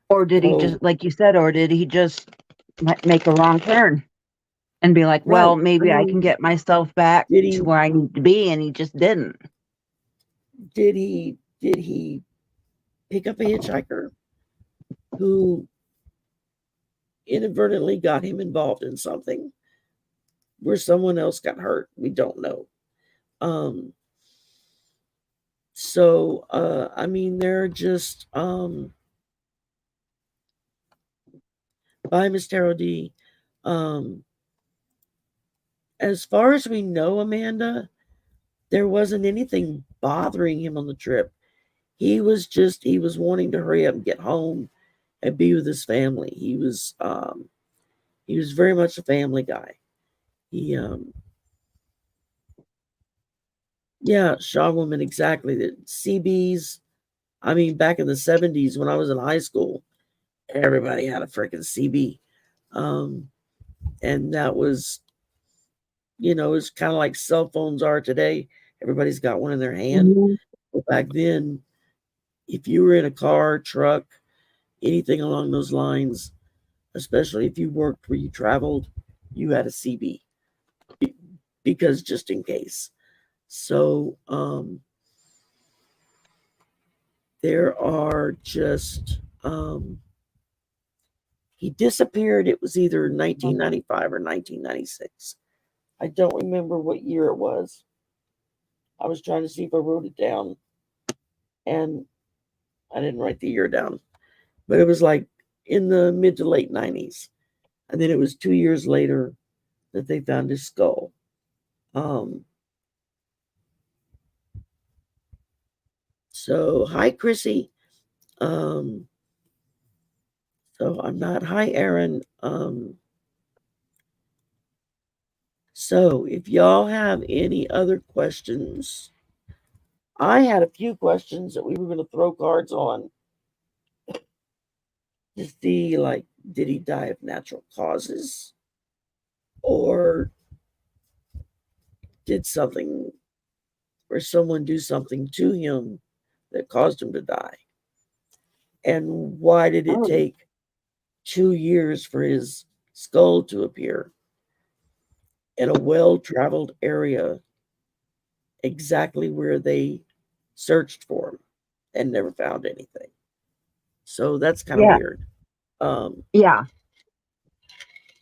Or did he just, like you said, or did he just make a wrong turn and be like, well, maybe I can get myself back to where I need to be, and he just didn't? Did he pick up a hitchhiker who inadvertently got him involved in something where someone else got hurt? We don't know. So I mean, they're just by Miss Tarot D. As far as we know, Amanda, there wasn't anything bothering him on the trip. He was wanting to hurry up and get home and be with his family. He was very much a family guy. He Shaw woman, exactly. The CBs. I mean, back in the 70s when I was in high school, everybody had a freaking CB. And that was, you know, it's kind of like cell phones are today. Everybody's got one in their hand. Mm-hmm. But back then, if you were in a car, truck, anything along those lines, especially if you worked where you traveled, you had a CB because just in case. So there are just He disappeared. It was either 1995 or 1996. I don't remember what year it was. I was trying to see if I wrote it down, and I didn't write the year down. But it was like in the mid to late 90s. And then it was 2 years later that they found his skull. So, hi, Chrissy. So I'm not. Hi, Aaron. So if y'all have any other questions, I had a few questions that we were going to throw cards on to see, like, did he die of natural causes, or did something, or someone do something to him that caused him to die, and why did it take 2 years for his skull to appear in a well-traveled area, exactly where they searched for him and never found anything. So that's kind of weird. Yeah.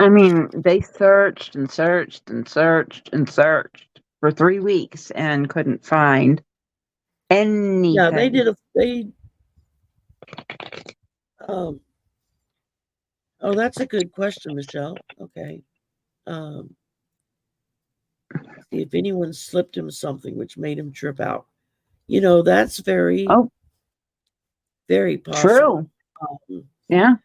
I mean, they searched and searched and searched and searched for 3 weeks and couldn't find anything. Yeah, they did oh, that's a good question, Michelle. Okay. See if anyone slipped him something which made him trip out. That's very, very possible. True. Yeah.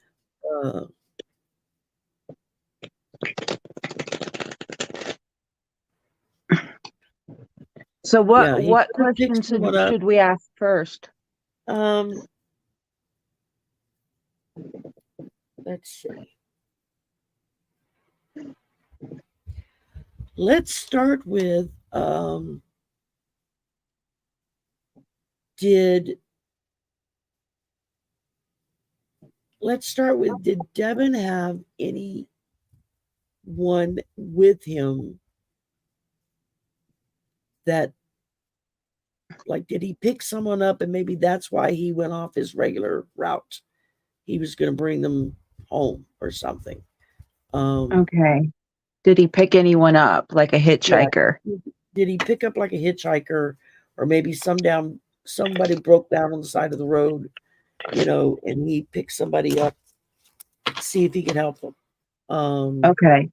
So what questions should we ask first? Let's see. Let's start with did Devin have anyone with him that, like, did he pick someone up and maybe that's why he went off his regular route? He was going to bring them home or something. Okay. Did he pick anyone up, like a hitchhiker? Yeah. Did he pick up like a hitchhiker, or maybe somebody broke down on the side of the road, and he picked somebody up to see if he could help them. Okay.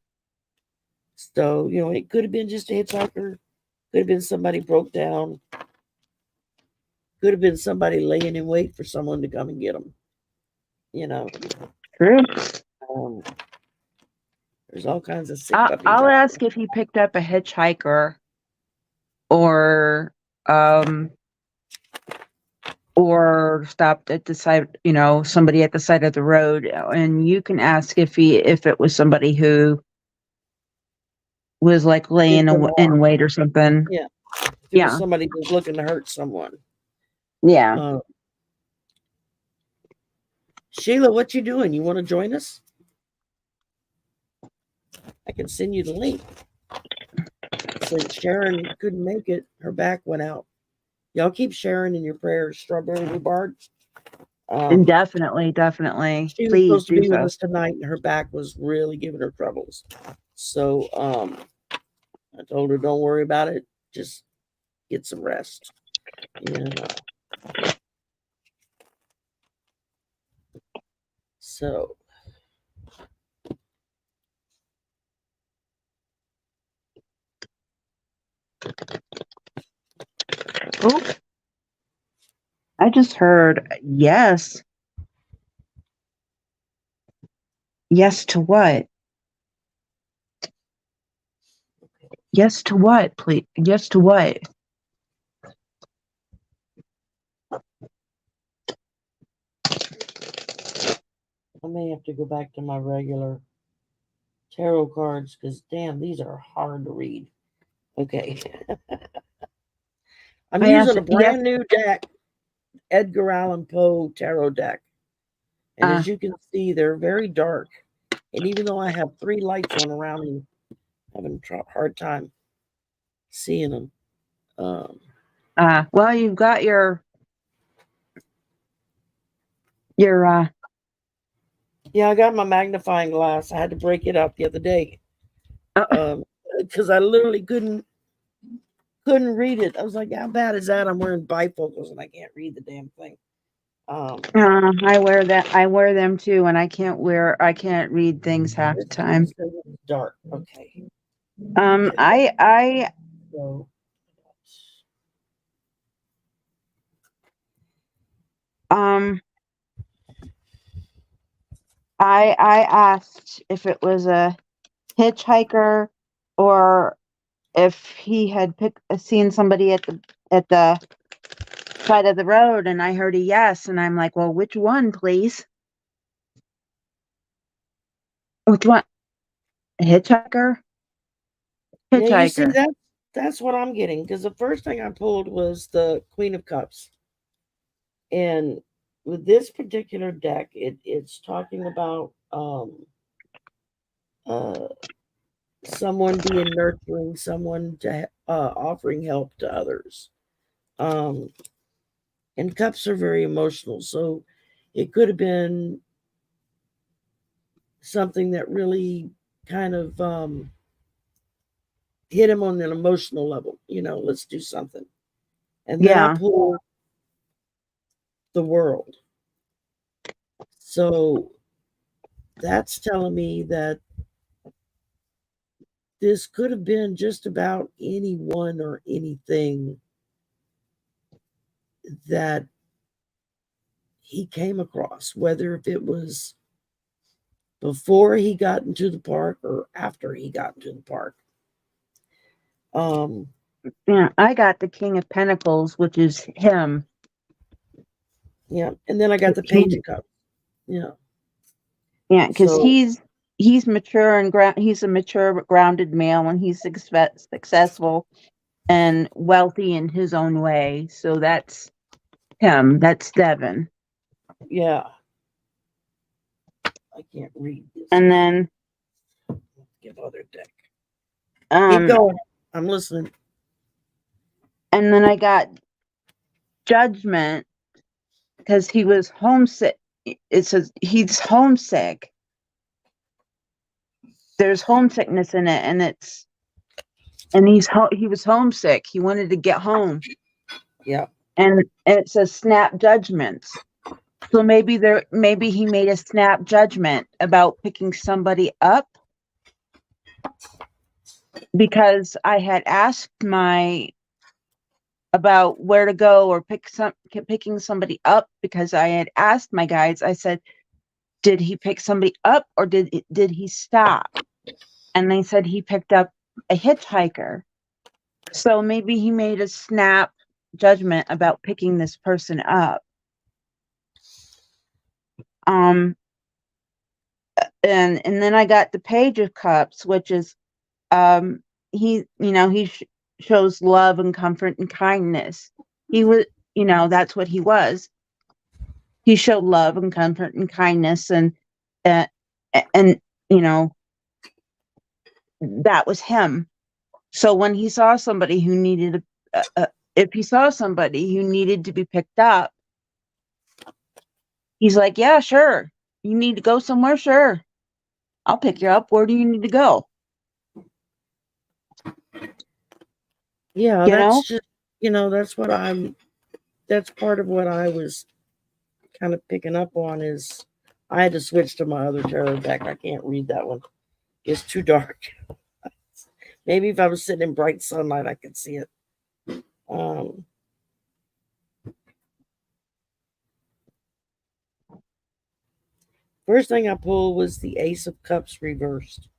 So, it could have been just a hitchhiker, could have been somebody broke down, could have been somebody laying in wait for someone to come and get them. True. There's all kinds of sick puppies. I'll ask if he picked up a hitchhiker or stopped at the side, somebody at the side of the road, and you can ask if it was somebody who was like laying in wait or something. Yeah. If it was somebody who was looking to hurt someone. Yeah. Sheila, what you doing? You want to join us? I can send you the link. Since Sharon couldn't make it, her back went out. Y'all keep Sharon in your prayers. Strawberry Rhubarb. Definitely. She was supposed to be with us tonight, and her back was really giving her troubles. So I told her, don't worry about it. Just get some rest. So. Oh, I just heard yes. Yes to what? Yes to what, please? Yes to what? I may have to go back to my regular tarot cards because, damn, these are hard to read. Okay. I'm using a brand new deck, Edgar Allan Poe tarot deck. And as you can see, they're very dark. And even though I have 3 lights on around me, I'm having a hard time seeing them. Well, you've got your Yeah, I got my magnifying glass. I had to break it out the other day because I literally couldn't read it. I was like, how bad is that? I'm wearing bifocals and I can't read the damn thing. I wear that. I wear them too, and I can't read things half the time. It's dark. Okay. I So, I asked if it was a hitchhiker or if he had seen somebody at the side of the road, and I heard a yes, and I'm like, well, which one, please? Which one? A hitchhiker? yeah, you see Hitchhiker. that's what I'm getting because the first thing I pulled was the Queen of Cups, and with this particular deck, it's talking about uh someone being nurturing, someone to offering help to others. Um, and cups are very emotional, so it could have been something that really kind of hit him on an emotional level. Let's do something. And then I Yeah. pulled the World. So that's telling me that this could have been just about anyone or anything that he came across, whether if it was before he got into the park or after he got into the park. Yeah, I got the King of Pentacles, which is him. Yeah, and then I got the Page of Cups. Yeah. Yeah, because So he's mature and he's a mature, grounded male, and he's successful and wealthy in his own way. So that's him. That's Devin. yeah, I can't read this. And then Give other deck. Keep um going. I'm listening. and then I got Judgment because he was homesick. It says he's homesick. There's homesickness in it, and he was homesick. He wanted to get home. Yeah. And it says snap judgments. So maybe he made a snap judgment about picking somebody up, because I had asked about where to go or picking somebody up, because I had asked my guides. I said, did he pick somebody up or did he stop? And they said he picked up a hitchhiker. So maybe he made a snap judgment about picking this person up. And then I got the Page of Cups, which is he shows love and comfort and kindness. He was, that's what he was. He showed love and comfort and kindness, uh, and that was him. So when he saw somebody who needed if he saw somebody who needed to be picked up, he's like, yeah, sure. You need to go somewhere? Sure. I'll pick you up. Where do you need to go? Yeah, that's just, that's part of what I was kind of picking up on is I had to switch to my other tarot deck. I can't read that one. It's too dark. Maybe if I was sitting in bright sunlight, I could see it. First thing I pulled was the Ace of Cups reversed.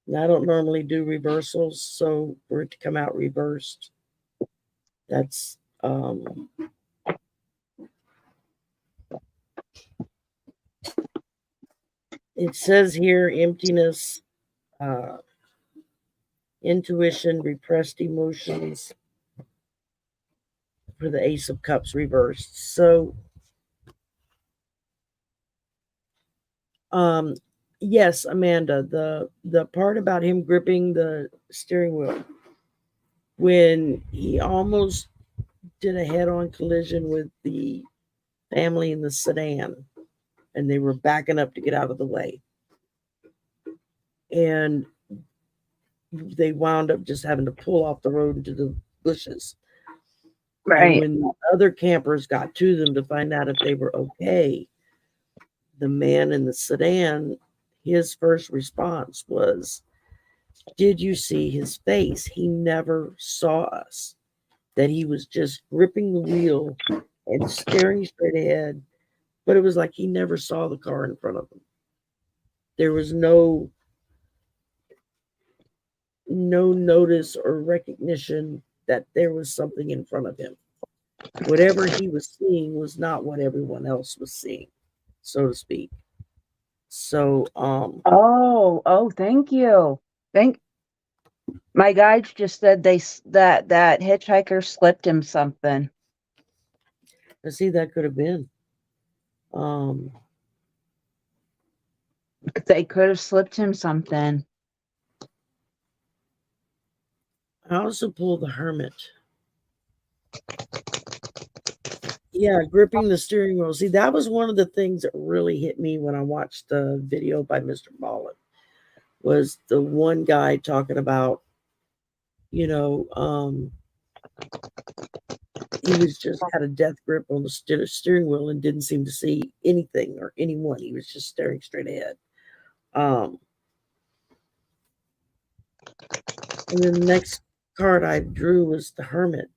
Now, I don't normally do reversals, so for it to come out reversed, that's it says here emptiness, intuition, repressed emotions for the Ace of Cups reversed. So yes, Amanda, the part about him gripping the steering wheel when he almost did a head-on collision with the family in the sedan. and they were backing up to get out of the way. And they wound up just having to pull off the road into the bushes. Right. And when the other campers got to them to find out if they were okay, the man in the sedan, his first response was, "Did you see his face? He never saw us." That he was just gripping the wheel and staring straight ahead, but it was like he never saw the car in front of him. There was no notice or recognition that there was something in front of him. Whatever he was seeing was not what everyone else was seeing, so to speak. So thank you. My guides just said that hitchhiker slipped him something. I see that could have been. They could have slipped him something. I also pulled the Hermit. Yeah, gripping the steering wheel. See, that was one of the things that really hit me when I watched the video by mrballen. Was the one guy talking about, he was just had a death grip on the steering wheel and didn't seem to see anything or anyone. He was just staring straight ahead. And then the next card I drew was the Hermit.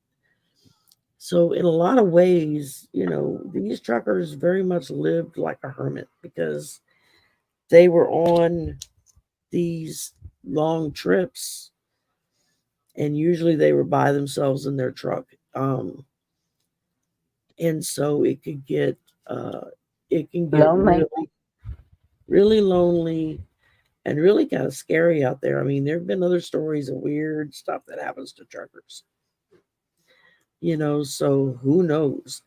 So in a lot of ways, these truckers very much lived like a hermit because they were on these long trips and usually they were by themselves in their truck. And so it can get lonely. really, really lonely and really kind of scary out there. I mean, there have been other stories of weird stuff that happens to truckers. So who knows?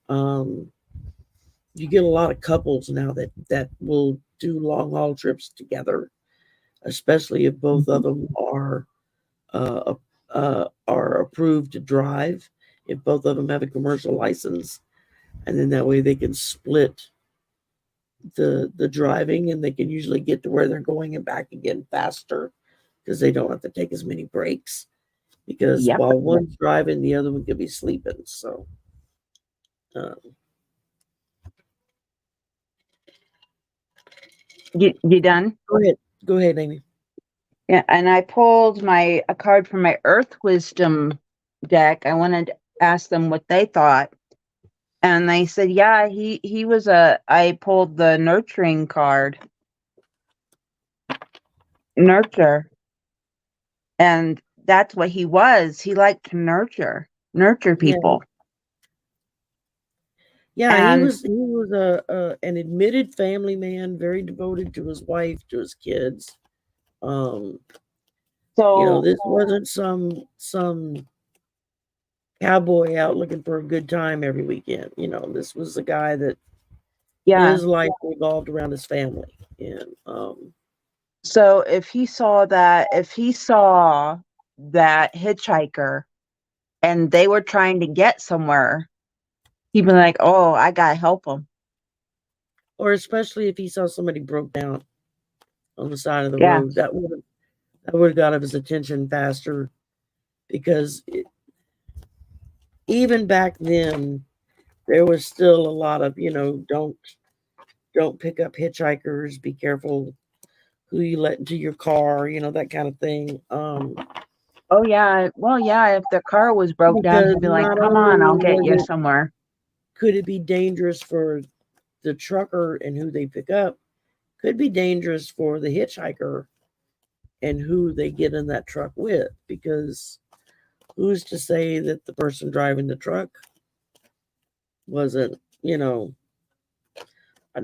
You get a lot of couples now that will do long haul trips together, especially if both of them are approved to drive. If both of them have a commercial license, and then that way they can split the driving, and they can usually get to where they're going and back again faster because they don't have to take as many breaks. Because while one's driving, the other one could be sleeping. So. You done? Go ahead, Amy. Yeah, and I pulled a card from my Earth Wisdom deck. I wanted to ask them what they thought. And they said, yeah, he was I pulled the nurturing card. Nurture. And that's what he was. He liked to nurture people. Yeah, and he was an admitted family man, very devoted to his wife, to his kids. This wasn't some cowboy out looking for a good time every weekend. This was a guy that his life revolved around his family. And so if he saw that hitchhiker and they were trying to get somewhere, he'd be like, "Oh, I gotta help him." Or especially if he saw somebody broke down on the side of the road, that would have got his attention faster, because even back then there was still a lot of don't pick up hitchhikers, be careful who you let into your car, that kind of thing. Oh yeah, well yeah, if the car was broke down, he'd be like, "Come on, I'll get you somewhere." Could it be dangerous for the trucker and who they pick up? Could be dangerous for the hitchhiker and who they get in that truck with, because who's to say that the person driving the truck wasn't, an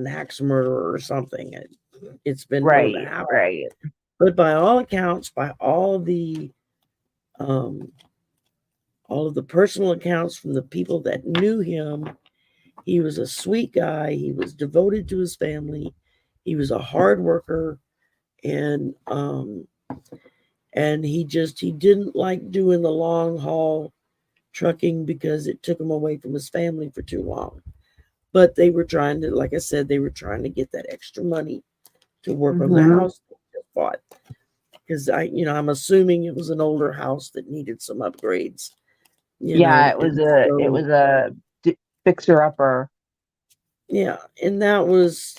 axe murderer or something? It's been known to happen. Right. But by all accounts, by all of the personal accounts from the people that knew him, he was a sweet guy. He was devoted to his family. He was a hard worker, and he didn't like doing the long haul trucking because it took him away from his family for too long. But they were trying to, like I said, they were trying to get that extra money to work on the Mm-hmm. house they just bought. Because I'm assuming it was an older house that needed some upgrades. Yeah, it was so, a fixer upper. yeah, and that was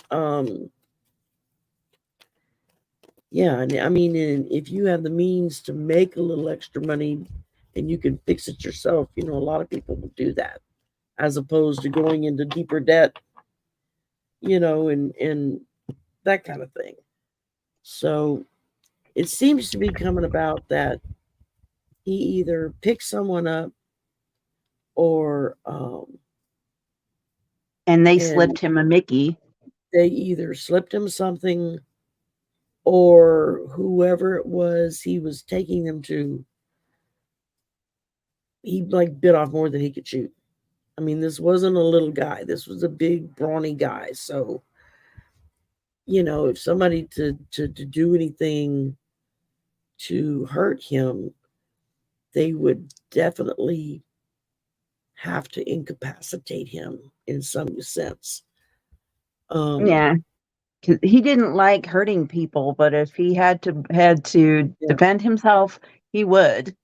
yeah, and I mean, and if you have the means to make a little extra money and you can fix it yourself, a lot of people will do that as opposed to going into deeper debt, and that kind of thing. So it seems to be coming about that he either picked someone up or and they and slipped him a Mickey. they either slipped him something or whoever it was he was taking them to, he like bit off more than he could chew. I mean, this wasn't a little guy. This was a big, brawny guy. So, if somebody to do anything to hurt him, they would definitely have to incapacitate him in some sense. Yeah, 'cause he didn't like hurting people, but if he had to Yeah. defend himself, he would.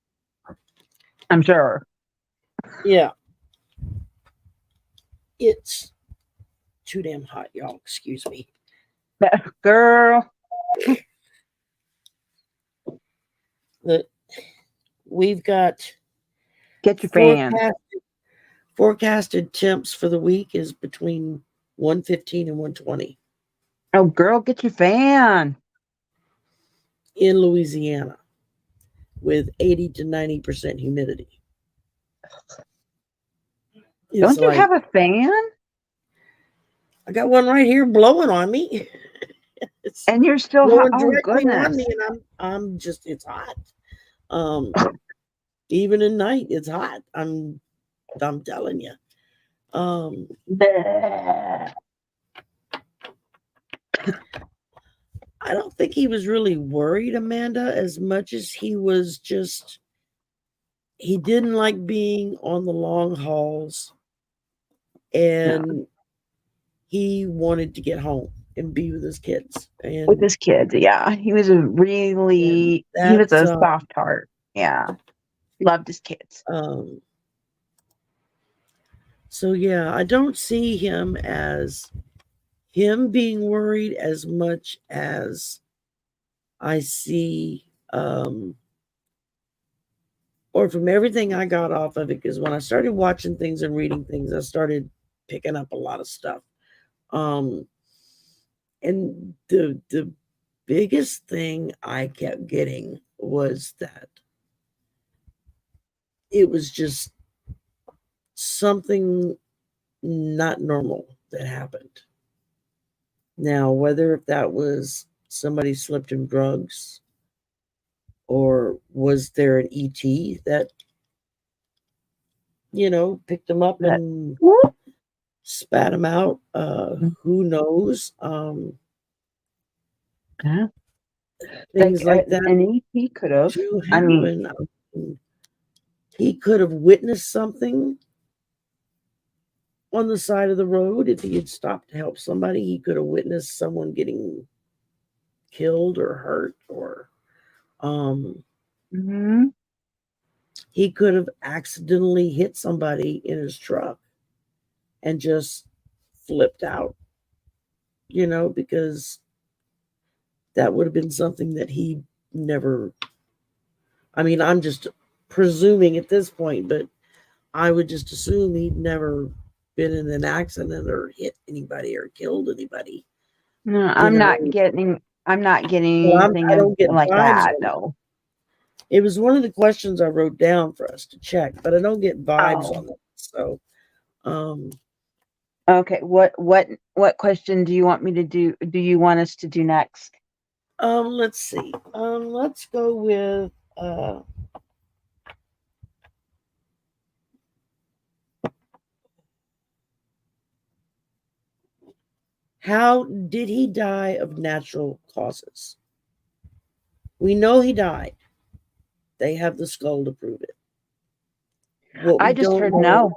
I'm sure. Yeah. It's too damn hot, y'all. Excuse me. Girl. We've got Get your fan. Forecasted temps for the week is between 115 and 120 Oh, girl, get your fan. in Louisiana with 80 to 90% humidity. Don't you have a fan? I got one right here blowing on me. It's and you're still hot. blowing Oh, directly on goodness. me, and I'm just, it's hot. Even at night, it's hot. I'm telling you. I don't think he was really worried, Amanda, as much as he was just, he didn't like being on the long hauls, and he wanted to get home and be with his kids. And with his kids, yeah. He was he was a soft heart. Yeah. Loved his kids. So yeah, I don't see him as him being worried as much as I see or from everything I got off of it, because when I started watching things and reading things, I started picking up a lot of stuff. And the biggest thing I kept getting was that it was just something not normal that happened. Now, whether if that was somebody slipped him drugs or was there an ET that, picked him up and spat him out, who knows? Yeah. Things like that. And he could have. I mean, he could have witnessed something on the side of the road. If he had stopped to help somebody, he could have witnessed someone getting killed or hurt, or he could have accidentally hit somebody in his truck and just flipped out, because that would have been something that he never, I mean, I'm just presuming at this point, but I would just assume he'd never been in an accident or hit anybody or killed anybody. No, I'm not getting anything like that, though. It was one of the questions I wrote down for us to check, but I don't get vibes on it. So okay, what question do you want me to do? Do you want us to do next? Let's see. Let's go with how did he die of natural causes? We know he died. They have the skull to prove it. I just heard no.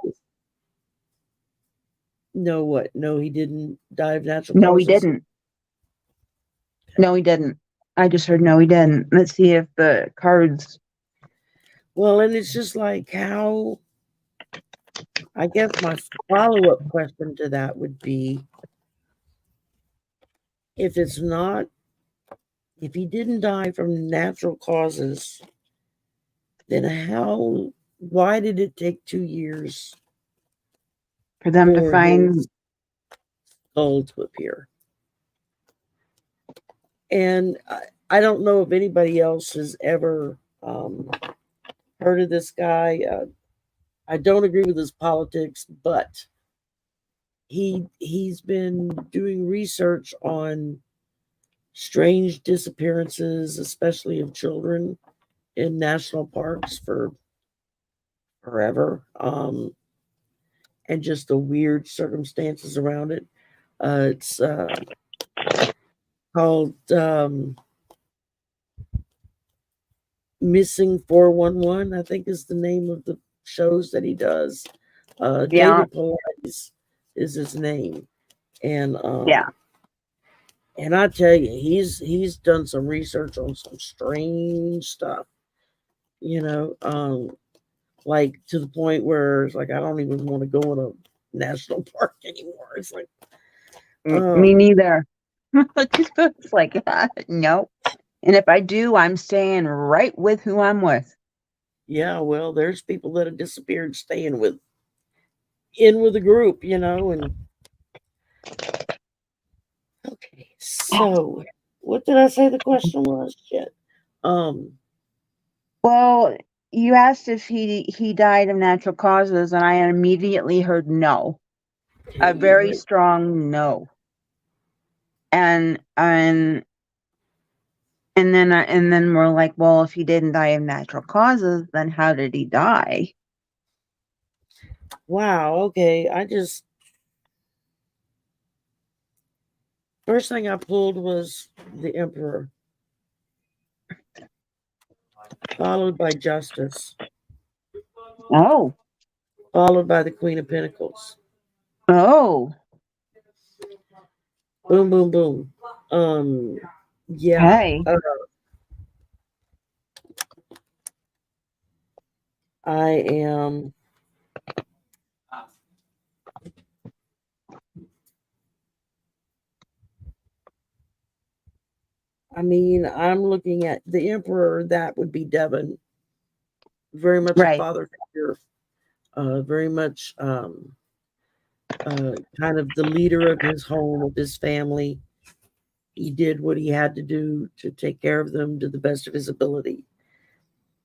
No, what? No, he didn't die of natural No, he causes? didn't. No, he didn't. I just heard no, he didn't. Let's see if the cards. Well, and it's just like how, I guess my follow-up question to that would be, if it's not, if he didn't die from natural causes, then why did it take 2 years For them to for find. his skull to appear? And I don't know if anybody else has ever heard of this guy. I don't agree with his politics, but he's been doing research on strange disappearances, especially of children in national parks for forever, and just the weird circumstances around it. It's called Missing 411, I think is the name of the shows that he does. Yeah. David Pilates is his name. And Yeah. and I tell you, he's done some research on some strange stuff, you know, like to the point where it's like I don't even want to go in a national park anymore. It's like Me neither. It's like, no. And if I do, I'm staying right with who I'm with. yeah, well, there's people that have disappeared staying in with a group, you know, and okay. So what did I say the question was? Shit. Um Well, you asked if he died of natural causes, and I immediately heard no, okay, a you very heard strong no. And then we're like, well, if he didn't die of natural causes, then how did he die? wow, okay. First thing I pulled was the Emperor, followed by Justice, Oh, followed by the Queen of Pentacles. oh, Boom, boom, boom. Um, yeah. hey, I am. I mean, I'm looking at the Emperor. That would be Devon. Very much a right, father figure. Very much kind of the leader of his home, of his family. He did what he had to do to take care of them to the best of his ability.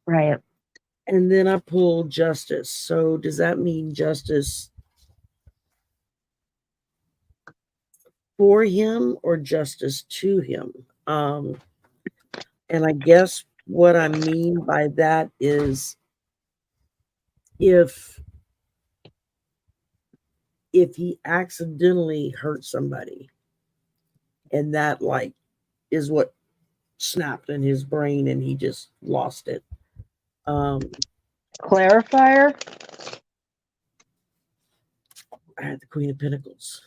right. And then I pulled Justice. So does that mean justice for him or justice to him? And I guess what I mean by that is if he accidentally hurt somebody and that like is what snapped in his brain and he just lost it. Clarifier? I had the Queen of Pentacles.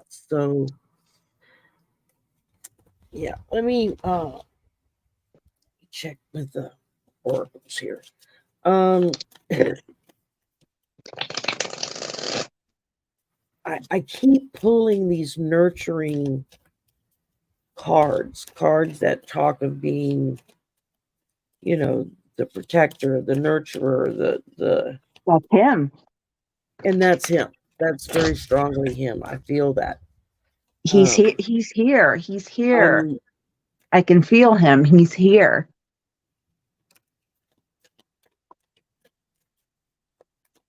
So yeah, let me check with the oracles here. I keep pulling these nurturing cards that talk of being, you know, the protector, the nurturer, the That's him. and that's him. That's very strongly him. I feel that. He's Um, here. He's here. He's here. I'm I can feel him. He's here.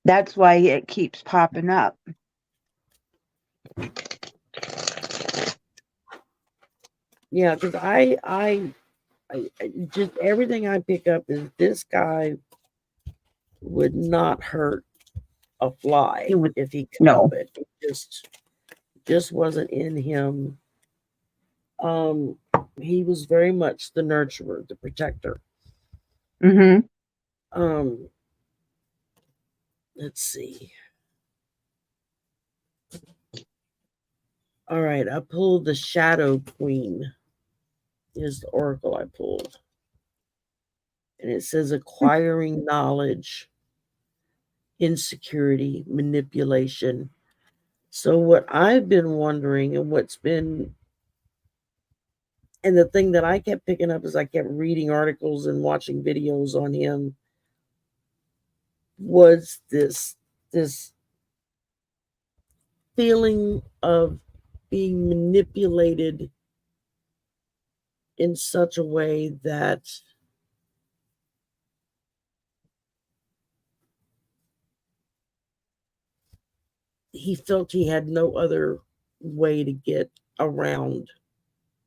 That's why it keeps popping up. yeah, because I just everything I pick up is this guy would not hurt a fly He would if he could help no. it. It just wasn't in him. Um, he was very much the nurturer, the protector. Mm-hmm. Let's see. All right, I pulled the Shadow Queen. Is the oracle I pulled. And it says acquiring knowledge, insecurity, manipulation. So what I've been wondering and what's been, and the thing that I kept picking up as I kept reading articles and watching videos on him was this feeling of being manipulated in such a way that he felt he had no other way to get around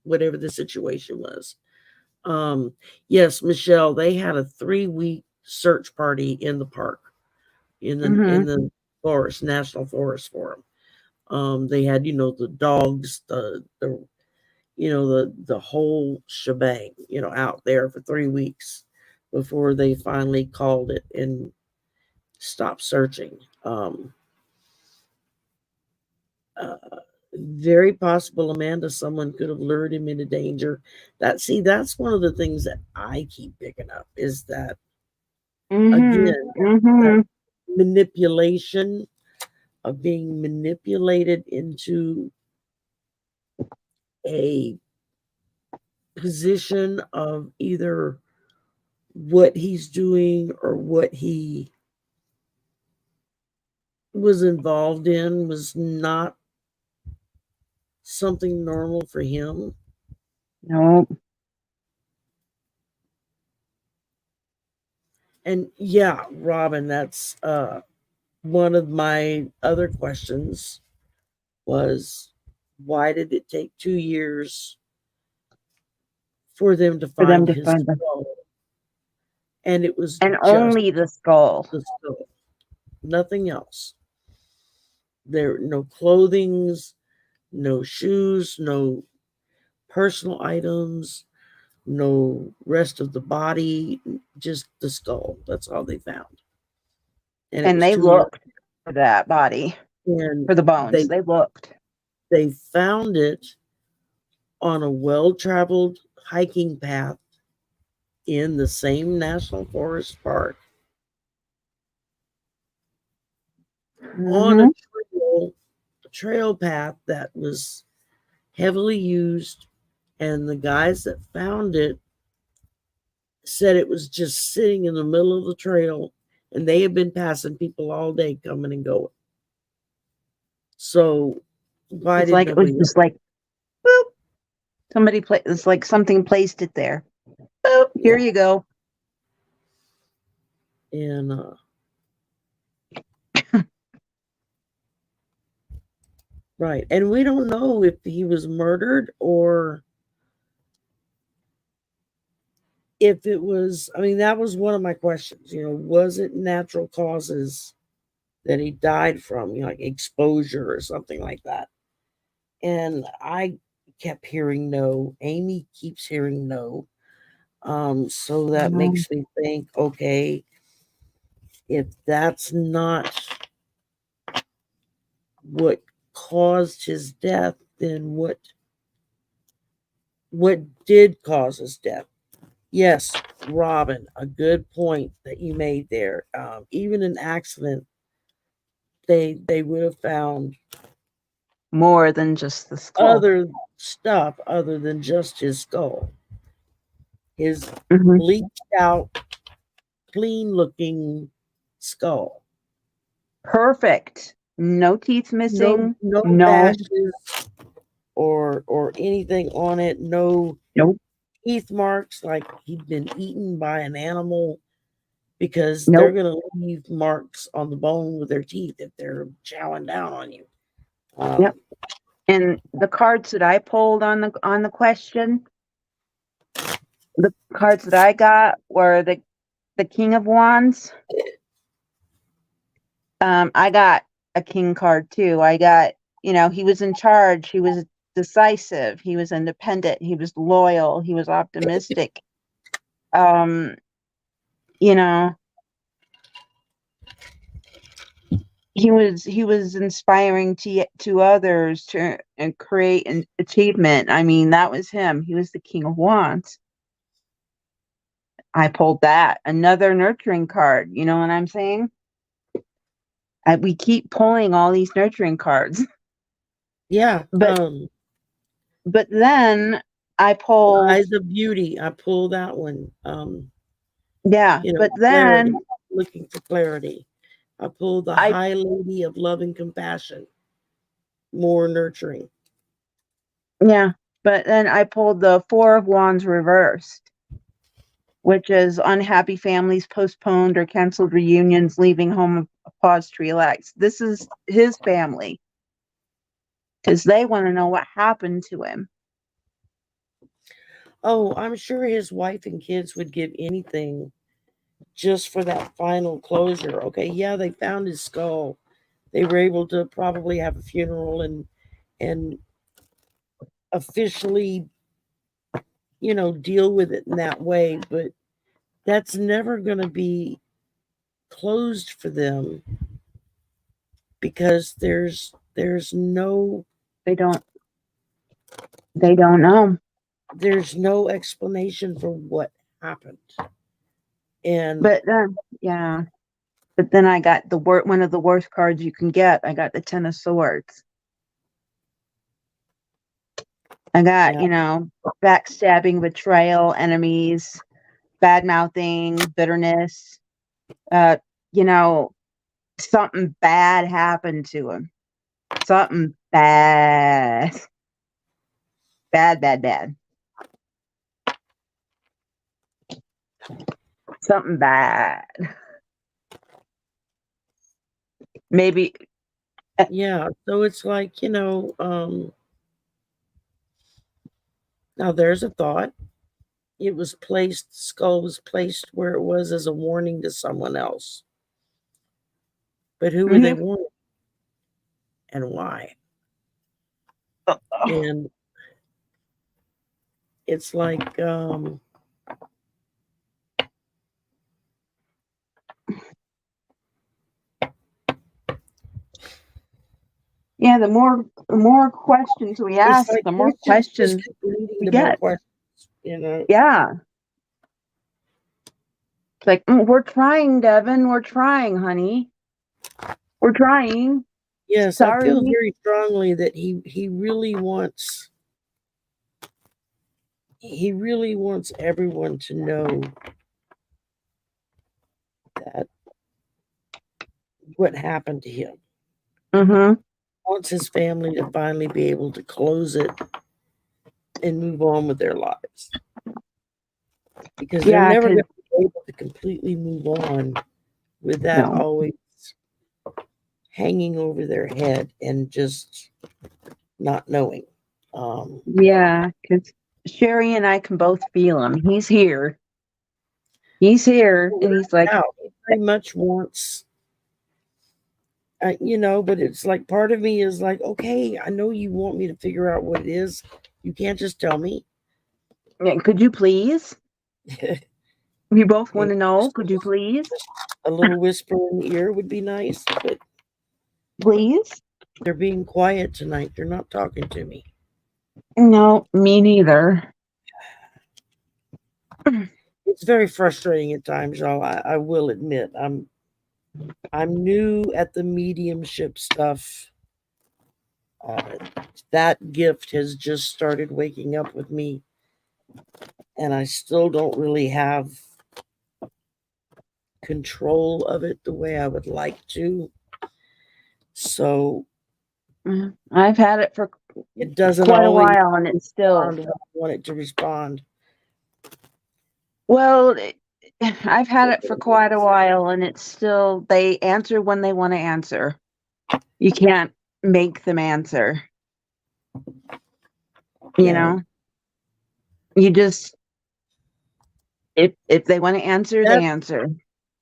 whatever the situation was. Yes, Michelle, they had a 3-week search party in the park, in the forest, national forest for him. They had, the dogs, the whole shebang, out there for 3 weeks before they finally called it and stopped searching. Very possible, Amanda, someone could have lured him into danger. That's one of the things that I keep picking up is that, again, that manipulation of being manipulated into a position of either what he's doing or what he was involved in was not something normal for him. No. And yeah, Robin, that's one of my other questions was, why did it take 2 years for them to find his skull? And it was and just only the skull. Nothing else. There no clothings, no shoes, no personal items, no rest of the body, just the skull. That's all they found. And they looked for that body, and for the bones. They looked. They found it on a well-traveled hiking path in the same national forest park on a trail path that was heavily used, and the guys that found it said it was just sitting in the middle of the trail, and they had been passing people all day coming and going. So why it's did like nobody it was just like boop, somebody it's like something placed it there. Boop, here you go. And right, and we don't know if he was murdered or if it was, I mean, that was one of my questions, was it natural causes that he died from, like exposure or something like that? And I kept hearing no. Amy keeps hearing no. So that makes me think, okay, if that's not what caused his death, then what did cause his death? Yes, Robin, a good point that you made there. Even an accident, they would have found more than just the skull. Other stuff other than just his skull. His bleached out, clean looking skull. Perfect. No teeth missing. No bashes or anything on it. No teeth marks like he'd been eaten by an animal, because they're going to leave marks on the bone with their teeth if they're chowing down on you. Yep. And the cards that I pulled on the question, the cards that I got were the King of Wands. I got a king card too. I got, he was in charge. He was decisive. He was independent. He was loyal. He was optimistic. he was inspiring to others to and create an achievement. I mean, that was him. He was the King of Wands. I pulled that. Another nurturing card. You know what I'm saying? We keep pulling all these nurturing cards. Yeah. But then I pulled Eyes of Beauty. I pulled that one. Yeah, but then clarity, looking for clarity. I pulled the I High Lady of Love and Compassion. More nurturing. Yeah, but then I pulled the Four of Wands reversed, which is unhappy families, postponed or canceled reunions, leaving home a pause to relax. This is his family because they want to know what happened to him. Oh, I'm sure his wife and kids would give anything just for that final closure. Okay, yeah, they found his skull. They were able to probably have a funeral and officially, deal with it in that way, but that's never going to be closed for them because there's no They don't know. there's no explanation for what happened. And But then yeah. But then I got one of the worst cards you can get. I got the Ten of Swords. I got, backstabbing, betrayal, enemies, bad mouthing, bitterness. You know, something bad happened to him. Something bad. Bad, bad, bad. Something bad. Maybe. Yeah, so it's like, now there's a thought. Skull was placed where it was as a warning to someone else. But who were they warning and why? And it's like, yeah, the more questions we ask, like the more just questions keep leading we to more get. questions, Yeah. It's like, we're trying, Devin. We're trying, honey. We're trying. Yes, I Sorry. feel very strongly that he really wants everyone to know that what happened to him. Mm-hmm. Wants his family to finally be able to close it and move on with their lives. Because they're never going to be able to completely move on with that always hanging over their head and just not knowing. Yeah, because Sherry and I can both feel him. He's here. He's here, and he's like, he very much wants, but it's like part of me is like, okay, I know you want me to figure out what it is. You can't just tell me. could you please? We both want to know. Could you please? A little whisper in the ear would be nice, but please? they're being quiet tonight. They're not talking to me. No, me neither. It's very frustrating at times, y'all. I will admit. I'm new at the mediumship stuff. That gift has just started waking up with me, and I still don't really have control of it the way I would like to. So I've had it for it doesn't quite a always while, and it's still want it to respond. Well, I've had it for quite a while, and it's still they answer when they want to answer. You can't make them answer. You know, you just if they want to answer, they answer.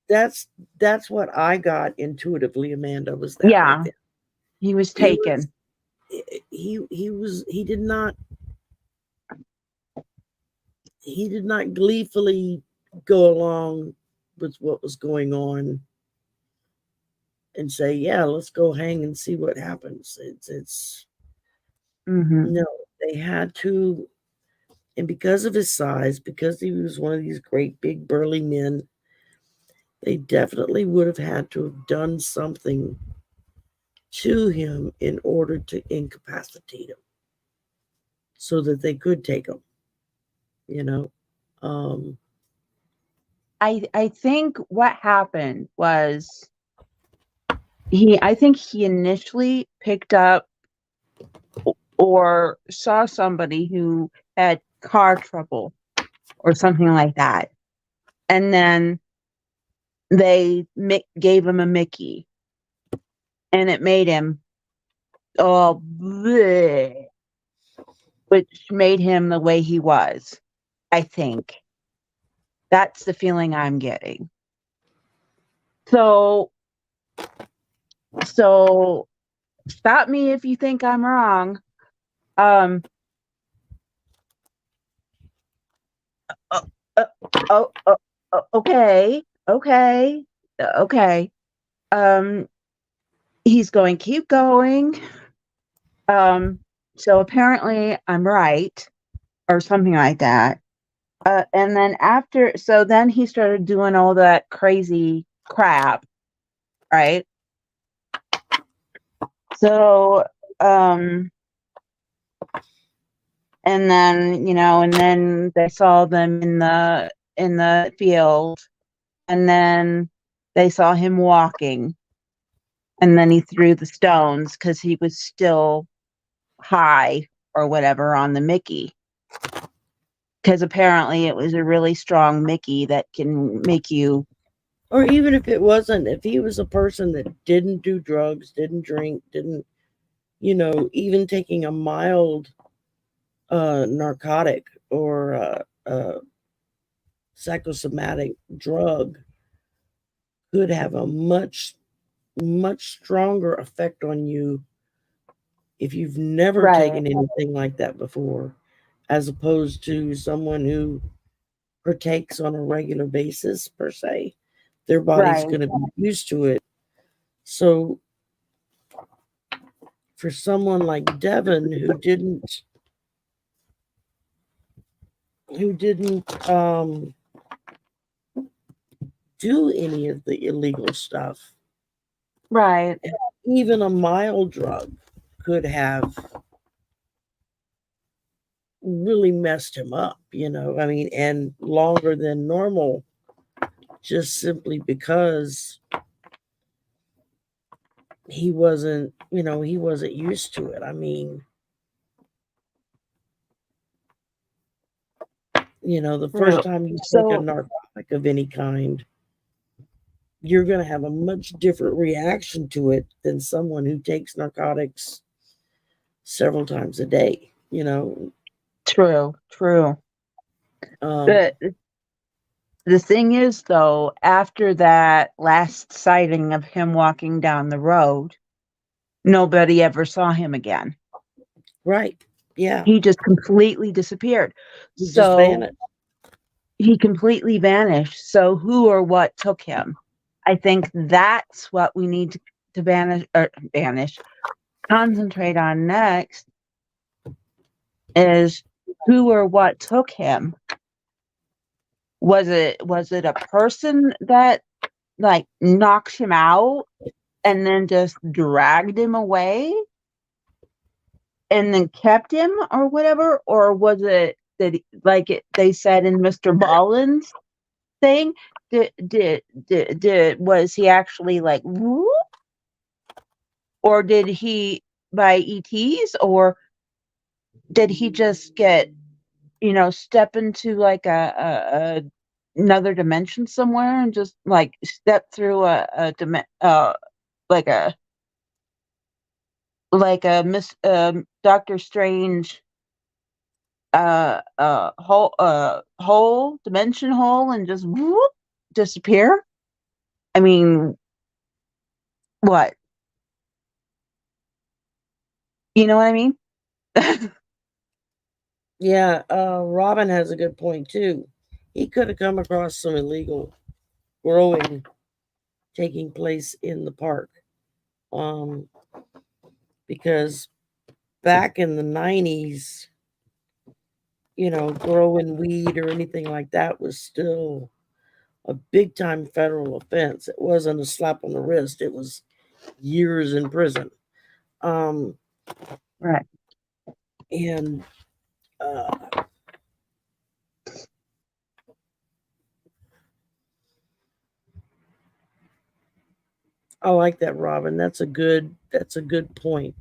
That's what I got intuitively, Amanda, was that Yeah. right there. He was taken. He did not gleefully go along with what was going on. and say, yeah, let's go hang and see what happens. It's no, they had to, and because of his size, because he was one of these great big burly men, they definitely would have had to have done something to him in order to incapacitate him so that they could take him, you know. I think what happened was I think he initially picked up or saw somebody who had car trouble or something like that. And then they gave him a Mickey, and it made him all bleh, which made him the way he was. I think that's the feeling I'm getting. So stop me if you think I'm wrong. Uh, okay. He's going, keep going. So apparently I'm right, or something like that. And then then he started doing all that crazy crap, right? So, and then they saw them in the field, and then they saw him walking, and then he threw the stones because he was still high or whatever on the Mickey. Because apparently it was a really strong Mickey that can make you. Or even if it wasn't, if he was a person that didn't do drugs, didn't drink, didn't, even taking a mild narcotic or psychosomatic drug could have a much, much stronger effect on you if you've never taken anything like that before, as opposed to someone who partakes on a regular basis, per se. Their body's going to be used to it. So for someone like Devin who didn't do any of the illegal stuff, Right. even a mild drug could have really messed him up, and longer than normal, just simply because he wasn't used to it. I mean, the first time you take a narcotic of any kind, you're going to have a much different reaction to it than someone who takes narcotics several times a day, True. But the thing is, though, after that last sighting of him walking down the road, nobody ever saw him again. Right. Yeah. He just completely disappeared. He just vanished. He completely vanished. So who or what took him? I think that's what we need to concentrate on next is who or what took him. Was it a person that like knocked him out and then just dragged him away and then kept him or whatever? Or was it that they said in mrballen's thing, was he actually like whoop? Or did he by ETs, or did he just get step into like a another dimension somewhere and just like step through like a Miss Doctor Strange hole dimension hole and just whoop, disappear? I mean, what? You know what I mean? Yeah, Robin has a good point too. He could have come across some illegal growing taking place in the park. Because back in the 90s, growing weed or anything like that was still a big time federal offense. It wasn't a slap on the wrist. It was years in prison. Right. And I like that, Robin. That's a good point.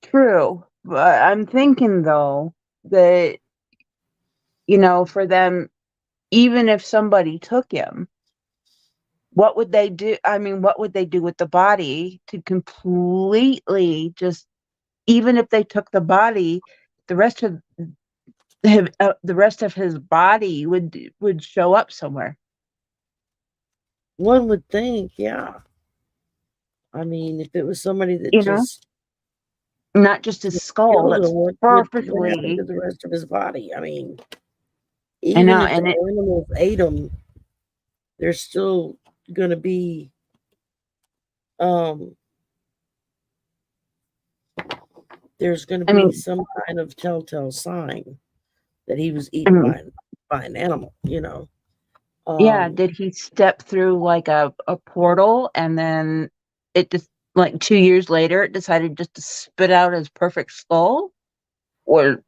True. But I'm thinking though that, for them, even if somebody took him, what would they do? I mean, what would they do with the body to completely just, even if they took the body, the rest of his body would show up somewhere. One would think, yeah. I mean, if it was somebody that just not just his skull, that's what happened to the rest of his body? I mean, even if the animals ate him, there's still going to be there's going to be some kind of telltale sign that he was eaten by an animal, Yeah, did he step through like a portal and then it just like 2 years later it decided just to spit out his perfect skull? Or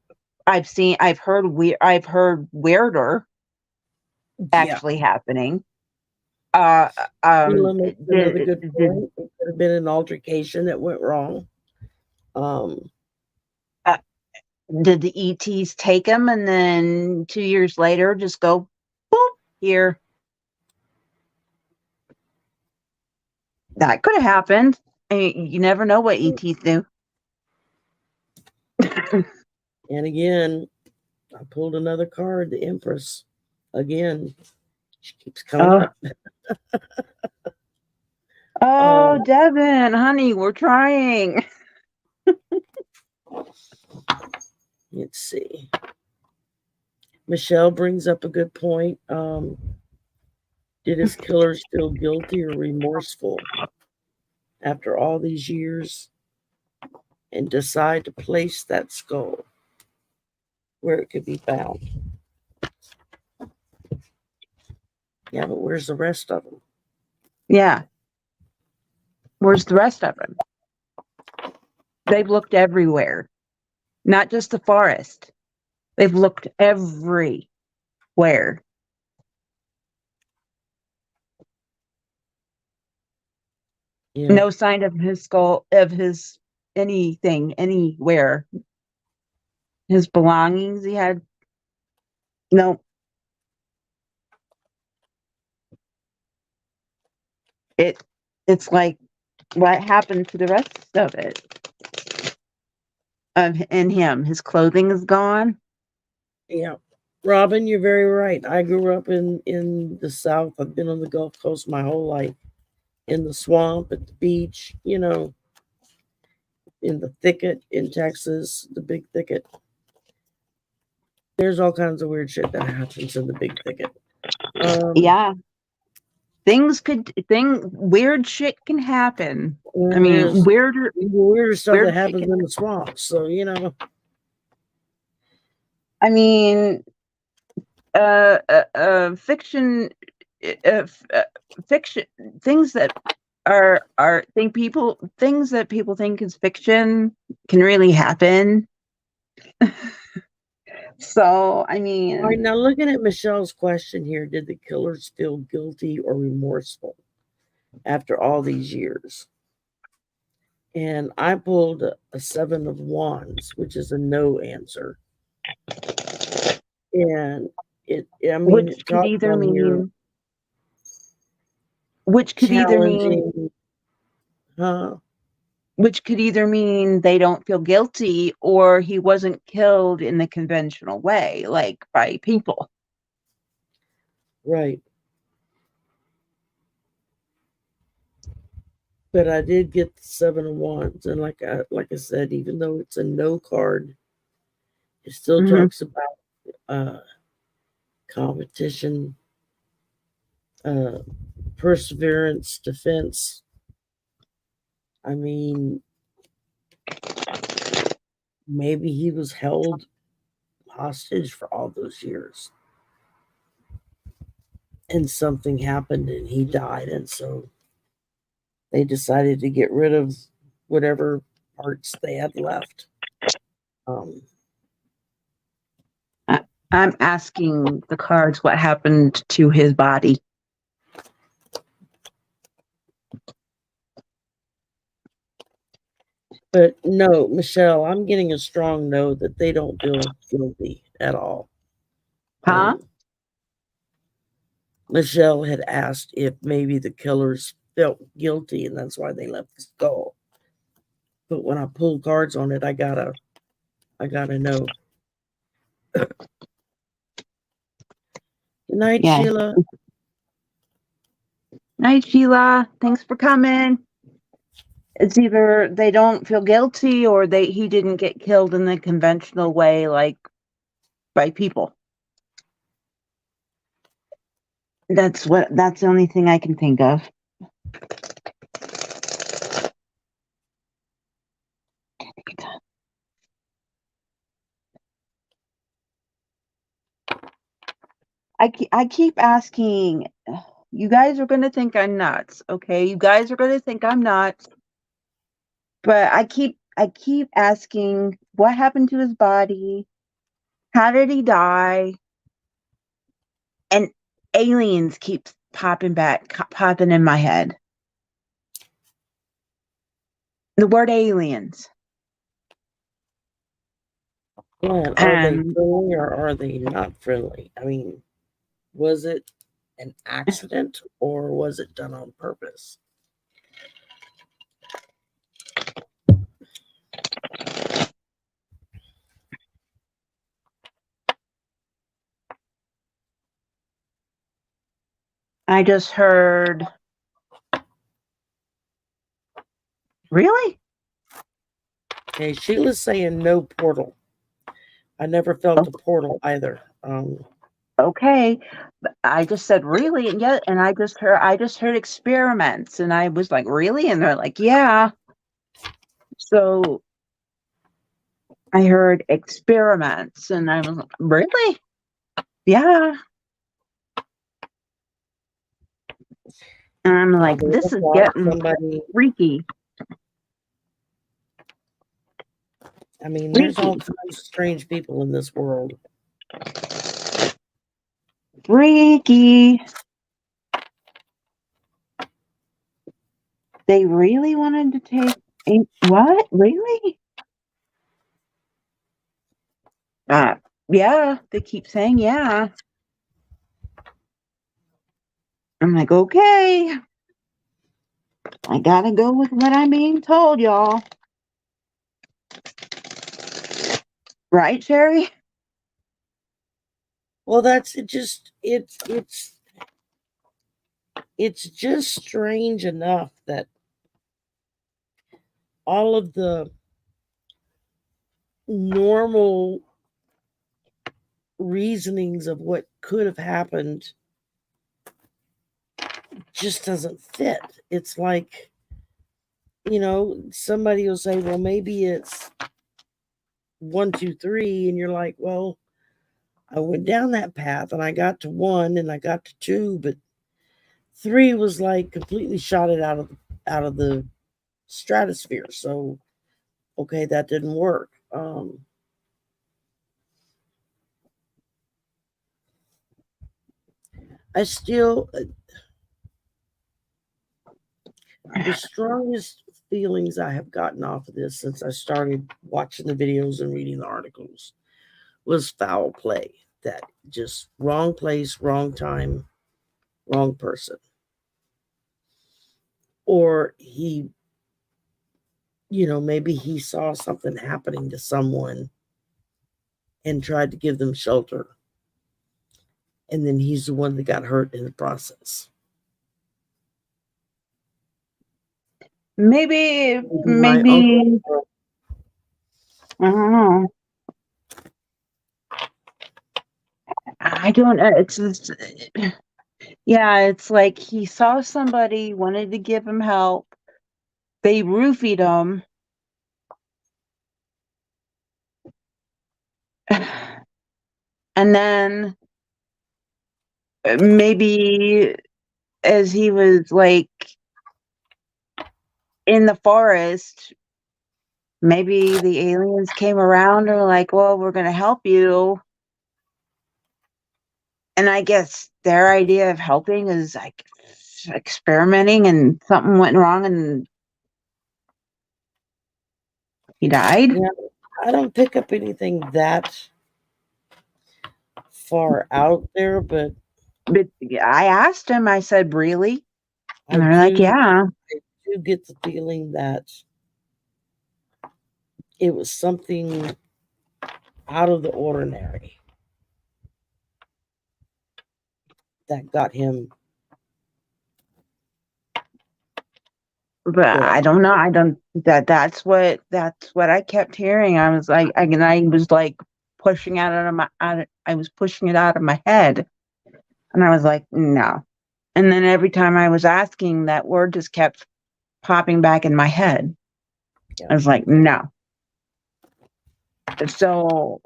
I've heard weirder actually happening. Another good point. It could have been an altercation that went wrong. Did the ETs take him and then 2 years later just go boop here? That could have happened. You never know what ETs do. And again, I pulled another card, the Empress. Again, she keeps coming up. Oh, Devin, honey, we're trying. Let's see. Michelle brings up a good point. Did his killers feel guilty or remorseful after all these years and decide to place that skull where it could be found? Yeah, but where's the rest of them? Yeah. Where's the rest of them? They've looked everywhere, not just the forest. They've looked everywhere. Yeah. No sign of his skull, of his anything, anywhere. His belongings he had. No. It's like, what happened to the rest of it? In him, his clothing is gone. Yeah, Robin, you're very right. I grew up in the South. I've been on the Gulf Coast my whole life, in the swamp, at the beach, in the thicket in Texas, the big thicket. There's all kinds of weird shit that happens in the big thicket. Yeah. Weird shit can happen. I mean, weirder stuff that happens in the swamp. So, I mean, fiction things that things that people think is fiction can really happen. So, I mean, all right, now looking at Michelle's question here, did the killers feel guilty or remorseful after all these years? And I pulled a 7 of Wands, which is a no answer. And which could either mean which could either mean they don't feel guilty or he wasn't killed in the conventional way, like by people. Right. But I did get the 7 of Wands, and like I said, even though it's a no card, it still talks about competition, perseverance, defense, I mean, maybe he was held hostage for all those years. And something happened and he died. And so they decided to get rid of whatever parts they had left. I'm asking the cards what happened to his body. But no, Michelle, I'm getting a strong no that they don't feel guilty at all. Huh? Michelle had asked if maybe the killers felt guilty and that's why they left the skull. But when I pulled cards on it, I got a no. Good night, Yeah. Sheila. Night, Sheila. Thanks for coming. It's either they don't feel guilty or he didn't get killed in the conventional way, like by people. That's the only thing I can think of. I keep asking, you guys are going to think I'm nuts, okay? You guys are going to think I'm nuts. But I keep asking, what happened to his body? How did he die? And aliens keep popping in my head. The word aliens. Yeah, are they friendly or are they not friendly? I mean, was it an accident or was it done on purpose? I just heard. Really? Okay, Sheila's saying no portal. I never felt a portal either. Okay, I just said really, and I just heard experiments, and I was like, really, and they're like, yeah. So I heard experiments, and I was like, really, yeah. And I'm like, this is getting freaky. I mean, there's all kinds of strange people in this world. Freaky. They really wanted to take what? Really? Yeah, they keep saying yeah. I'm like, okay. I gotta go with what I'm being told, y'all. Right, Sherry? Well, that's it. It's just strange enough that all of the normal reasonings of what could have happened just doesn't fit. It's like, somebody will say, well, maybe it's 1, 2, 3, and you're like, well, I went down that path and I got to 1 and I got to 2, but 3 was like completely shot it out of the stratosphere. So, okay, that didn't work. I still, the strongest feelings I have gotten off of this since I started watching the videos and reading the articles was foul play. That just wrong place, wrong time, wrong person. Or he, maybe he saw something happening to someone and tried to give them shelter. And then he's the one that got hurt in the process. Maybe. I don't know. I don't know. Yeah, it's like he saw somebody, wanted to give him help. they roofied him. And then maybe as he was like in the forest, maybe the aliens came around and were like, well, we're going to help you. And I guess their idea of helping is like experimenting, and something went wrong and he died. Yeah, I don't pick up anything that far out there, but But I asked him, I said, really? I And they're like, do yeah. I do get the feeling that it was something out of the ordinary that got him But I gone. don't know. I don't that's what I kept hearing. I was like, I was like pushing I was pushing it out of my head. And I was like, no. And then every time I was asking, that word just kept popping back in my head. Yeah. I was like, no. So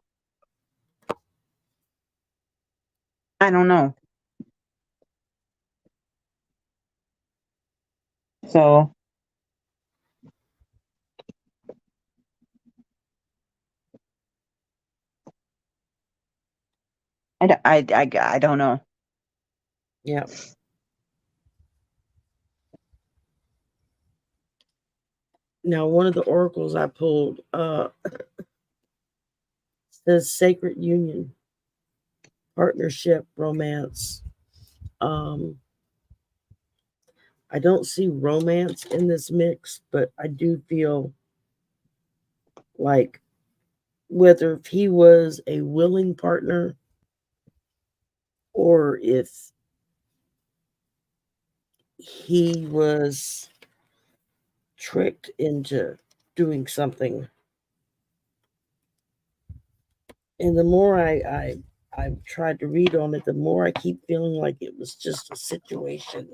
I don't know. So I don't know. Yeah. Now, one of the oracles I pulled says sacred union, partnership, romance. Um, I don't see romance in this mix, but I do feel like whether if he was a willing partner or if he was tricked into doing something. And the more I've tried to read on it, the more I keep feeling like it was just a situation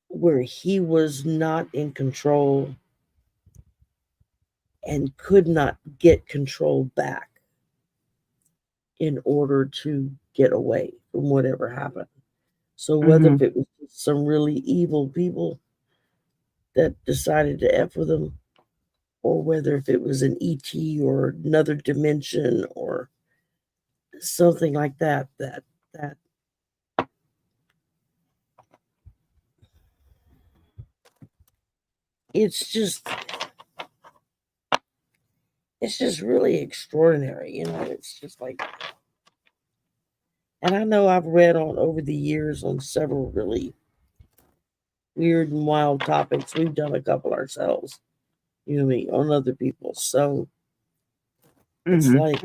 where he was not in control and could not get control back in order to get away from whatever happened. So whether if it was some really evil people that decided to F with him, or whether if it was an ET or another dimension or something like that it's just really extraordinary, it's just like, and I know I've read on over the years on several really weird and wild topics. We've done a couple ourselves, me, on other people. So it's like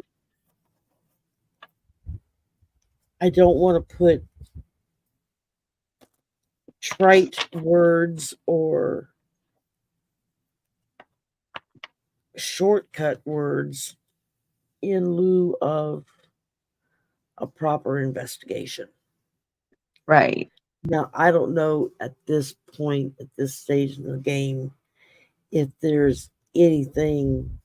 I don't want to put trite words or shortcut words in lieu of a proper investigation. Right. Now, I don't know at this point, at this stage in the game, if there's anything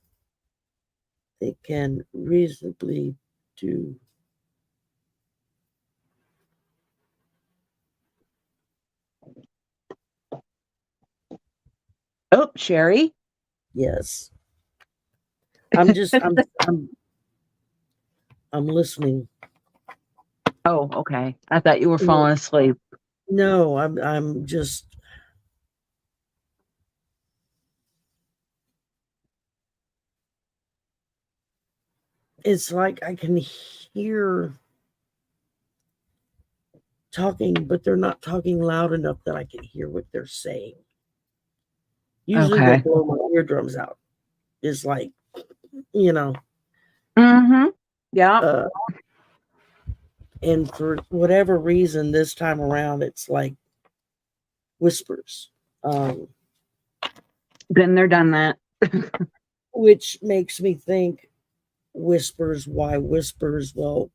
they can reasonably do. Oh, Sherry. Yes. I'm just I'm listening. Oh, okay. I thought you were falling asleep. No, I'm just it's like I can hear talking, but they're not talking loud enough that I can hear what they're saying. Usually they'll Okay. blow my eardrums out. It's like, you know, Yeah. uh, and for whatever reason, this time around, it's like whispers, Been there, done that. which makes me think whispers. Why whispers? Well,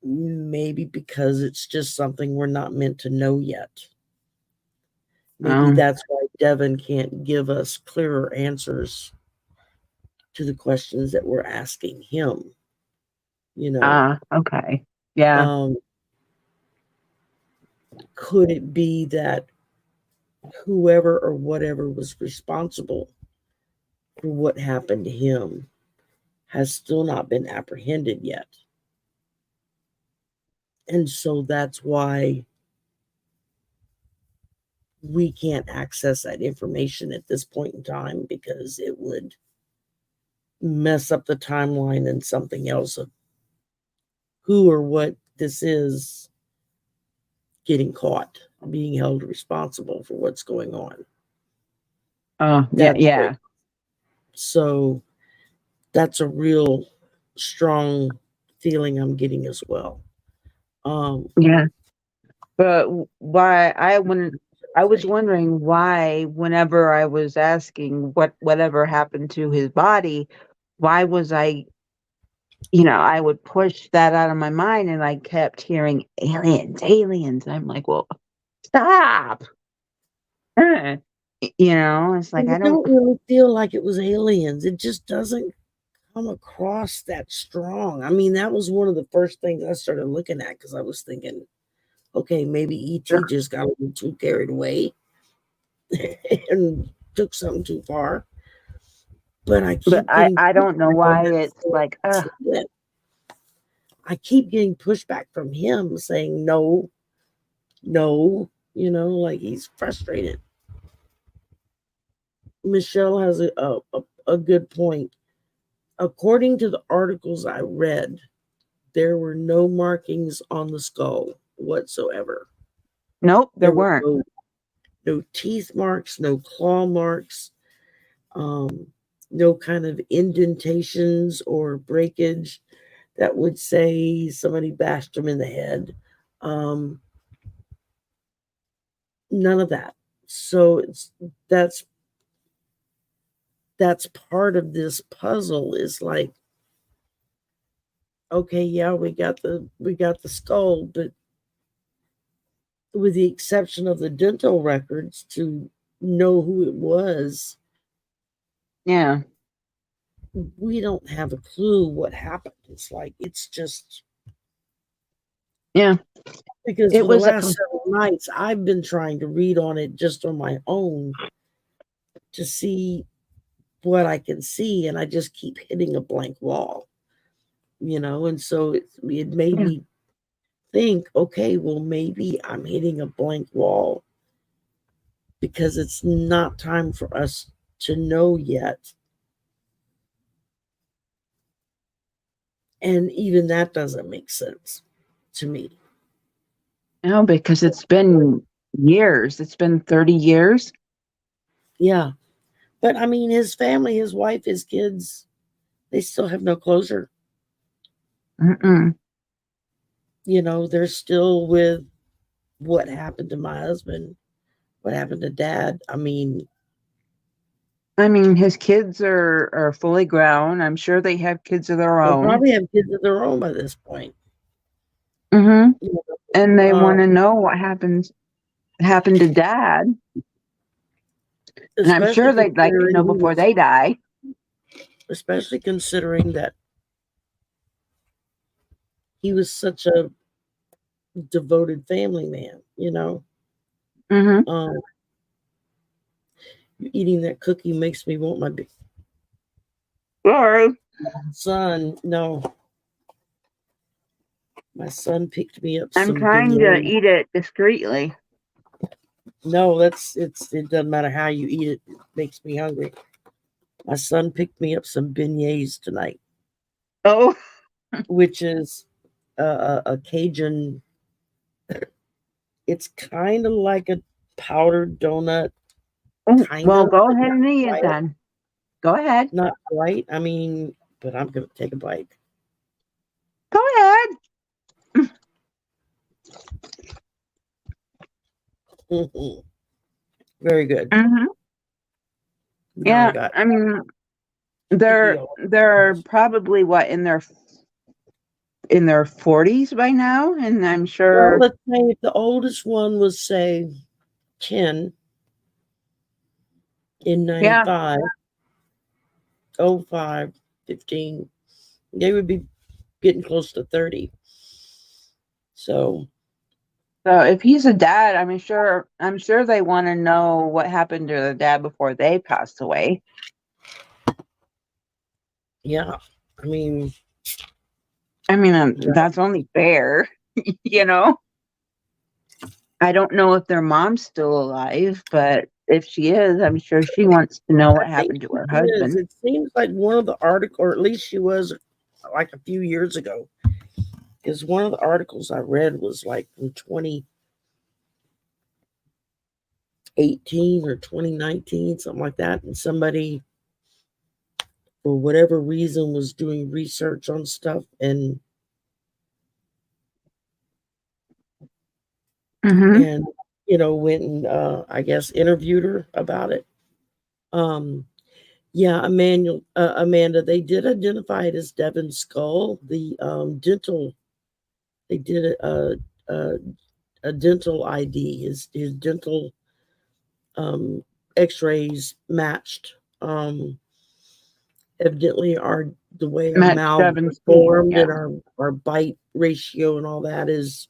maybe because it's just something we're not meant to know yet. Maybe that's why Devin can't give us clearer answers to the questions that we're asking him. Okay. Yeah. Could it be that whoever or whatever was responsible for what happened to him has still not been apprehended yet? And so that's why we can't access that information at this point in time, because it would mess up the timeline and something else of who or what this is getting caught, being held responsible for what's going on. Yeah. So that's a real strong feeling I'm getting as well. Yeah. But why I was wondering why, whenever I was asking whatever happened to his body, why was I would push that out of my mind, and I kept hearing aliens. I'm like, well, stop. It's like, I don't really feel like it was aliens. It just doesn't come across that strong. I mean, that was one of the first things I started looking at, because I was thinking, okay, maybe E.T. just got a little too carried away and took something too far. But I don't know why it's like, I keep getting pushback from him saying no, like he's frustrated. Michelle has a good point. According to the articles I read, there were no markings on the skull whatsoever. Nope, there weren't. No teeth marks, no claw marks, no kind of indentations or breakage that would say somebody bashed him in the head. None of that. So that's part of this puzzle, is like, okay, yeah, we got the skull, but with the exception of the dental records to know who it was, yeah, we don't have a clue what happened. It's like, it's just, yeah, because for the last several nights I've been trying to read on it just on my own to see what I can see, and I just keep hitting a blank wall, and so it made me think, okay, well, maybe I'm hitting a blank wall because it's not time for us to know yet. And even that doesn't make sense to me. No, because it's been years. It's been 30 years. Yeah. But I mean, his family, his wife, his kids, they still have no closure. They're still with what happened to my husband, what happened to Dad. I mean, his kids are fully grown. I'm sure they have kids of their own. They'll probably have kids of their own by this point. And they want to know what happened to Dad. And I'm sure they'd like to know before they die. Especially considering that he was such a devoted family man, Eating that cookie makes me want my big son. No, my son picked me up. I'm trying to eat it discreetly. No, it doesn't matter how you eat it. It makes me hungry. My son picked me up some beignets tonight. Oh, which is a Cajun. It's kind of like a powdered donut. Well, go ahead and eat it then. Go ahead. Not quite. I mean, but I'm going to take a bite. Go ahead. Very good. Yeah, I mean, they're probably in their 40s by now, and I'm sure. Well, let's say if the oldest one was, say, 10, in Yeah. 95, 05, 15. They would be getting close to 30. So if he's a dad, I'm sure they want to know what happened to their dad before they passed away. yeah, I mean, that's only fair, you know. I don't know if their mom's still alive, but if she is, I'm sure she wants to know what I think happened to her she is. husband. It seems like one of the articles, or at least she was like a few years ago, because one of the articles I read was like from 2018 or 2019, something like that. And somebody, for whatever reason, was doing research on stuff and Mm-hmm. went and I guess interviewed her about it. Yeah, Amanda, they did identify it as Devon's skull. The dental, they did a dental ID. His dental X-rays matched. Evidently, the way our Matt mouths are Stebbins. formed Yeah. and our bite ratio and all that is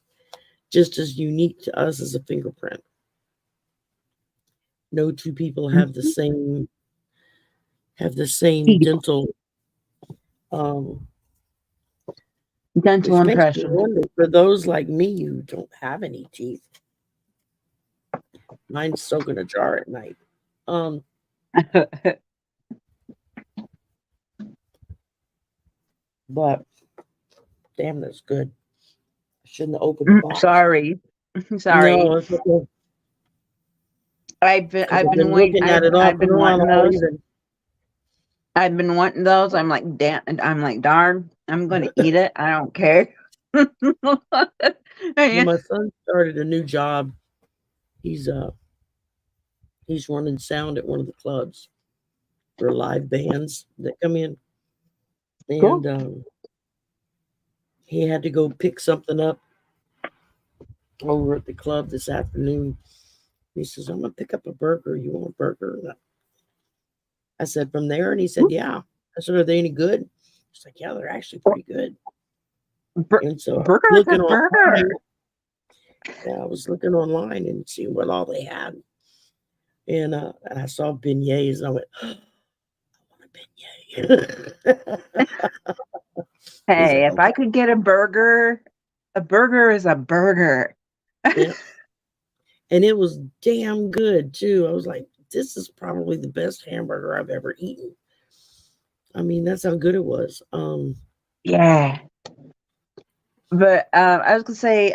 just as unique to us as a fingerprint. No two people have the same dental, dental which makes me impression. wonder for those like me who don't have any teeth. Mine's still in a jar at night. But damn, that's good. I shouldn't have opened the box. Sorry. No, it's okay. I've been waiting. Looking at it off I've and been on wanting all those. evening. I've been wanting those. I'm like, damn. I'm like, darn. I'm gonna eat it. I don't care. Well, my son started a new job. He's running sound at one of the clubs for live bands that come in, Cool. and he had to go pick something up over at the club this afternoon. He says, "I'm gonna pick up a burger. You want a burger?" I said, "From there?" And he said, "Yeah." I said, "Are they any good?" He's like, "Yeah, they're actually pretty good." And so I was Burger is a looking online. burger. Yeah, I was looking online and seeing what all they had. And I saw beignets and I went, oh, I want a beignet. He's Hey, like, if I okay. could get a burger is a burger. Yeah. And it was damn good too. I was like, this is probably the best hamburger I've ever eaten. I mean, that's how good it was. Yeah. But I was gonna say,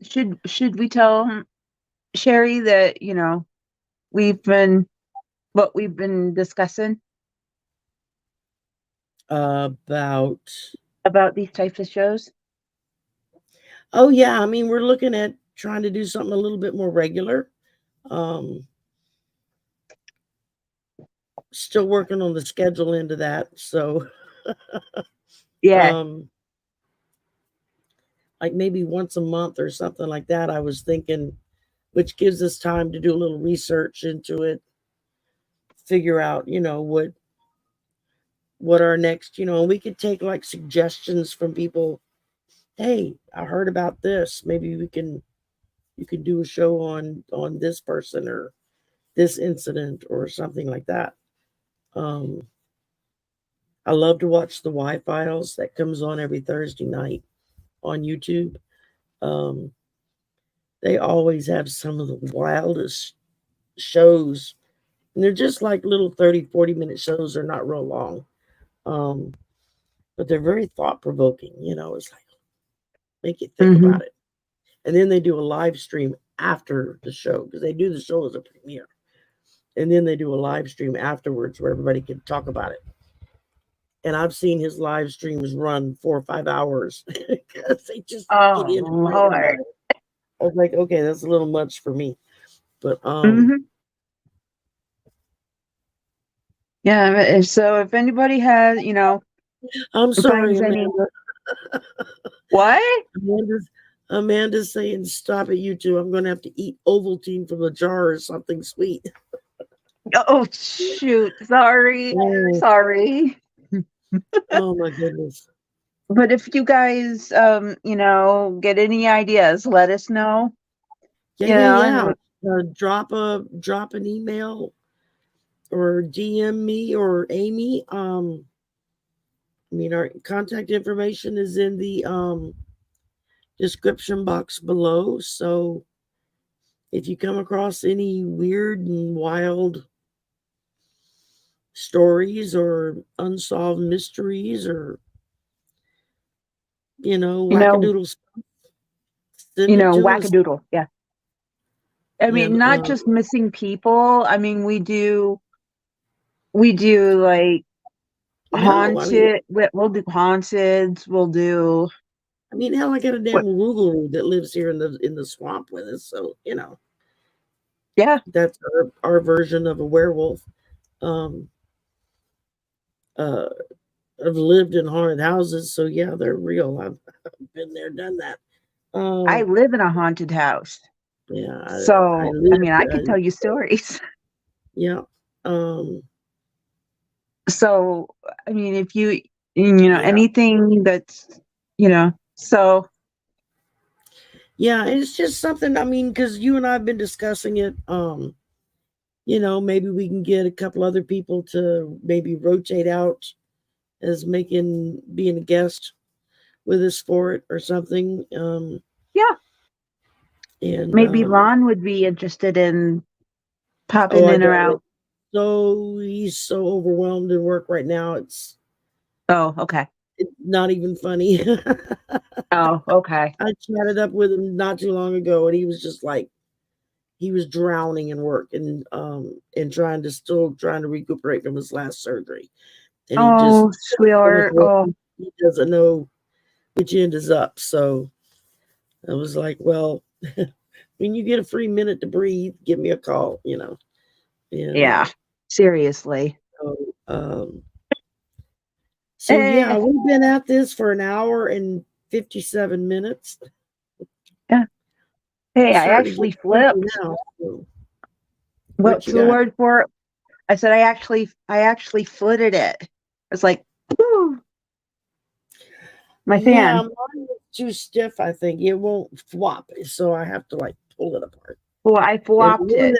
should we tell Sherry that, we've been what we've been discussing About these types of shows? oh yeah, I mean, we're looking at trying to do something a little bit more regular. Still working on the schedule into that. So Yeah. um like maybe once a month or something like that, I was thinking, which gives us time to do a little research into it, figure out, what our next, and we could take like suggestions from people. Hey, I heard about this. Maybe you can do a show on this person or this incident or something like that. Um, I love to watch the Y Files that comes on every Thursday night on YouTube. Um, they always have some of the wildest shows. And they're just like little 30-40 minute shows. They're not real long. Um, but they're very thought provoking. It's like make you think Mm-hmm. about it. And then they do a live stream after the show because they do the show as a premiere. And then they do a live stream afterwards where everybody can talk about it. And I've seen his live streams run 4 or 5 hours because they just get Oh in and talking about Lord. it. I was like, okay, that's a little much for me. But Mm-hmm. Yeah. So if anybody has, I'm sorry, finds any Amanda. what? Amanda's saying, stop it, you two. I'm going to have to eat Ovaltine from a jar or something sweet. Oh shoot! Sorry, Oh, sorry. oh my goodness. But if you guys, get any ideas, let us know. Yeah, You yeah, know, yeah. and Drop an email or DM me or Amy. I mean, our contact information is in the description box below. So if you come across any weird and wild stories or unsolved mysteries or you know, wackadoodle stuff, send it to us. wackadoodle. Yeah. I mean, And not just missing people. I mean, we do like no, haunted. We'll do haunted. We'll do hell, I got a damn what? Ruguru that lives here in the swamp with us. So Yeah. that's our version of a werewolf. Um, uh, I've lived in haunted houses, so yeah, they're real. I've been there, done that. I Uh, live in a haunted house, yeah, I so I mean, lived. I could tell you stories. Yeah, um, So I mean, if yeah, anything that's so yeah. It's just something. I mean, because you and I have been discussing it. Maybe we can get a couple other people to maybe rotate out as being a guest with us for it or something. yeah, And maybe Lon would be interested in oh, popping I in or doubt it. out. So he's so overwhelmed in work right now. Oh, okay. It's not even funny. Oh, okay. I chatted up with him not too long ago, and he was just like he was drowning in work and trying to recuperate from his last surgery, and he just Oh, so much sweetheart. work Oh, he doesn't know which end is up. So I was like, well, when you get a free minute to breathe, give me a call, and yeah. Seriously. so, yeah, Eh, we've been at this for an hour and 57 minutes. yeah. I'm Hey, I starting to get actually sleepy flipped. now. So what What's you the got? word for it? I said I actually flitted it. It's like, whew, my Yeah, fan. mine is too stiff. I think it won't flop, so I have to like pull it apart. Well, I And flopped it.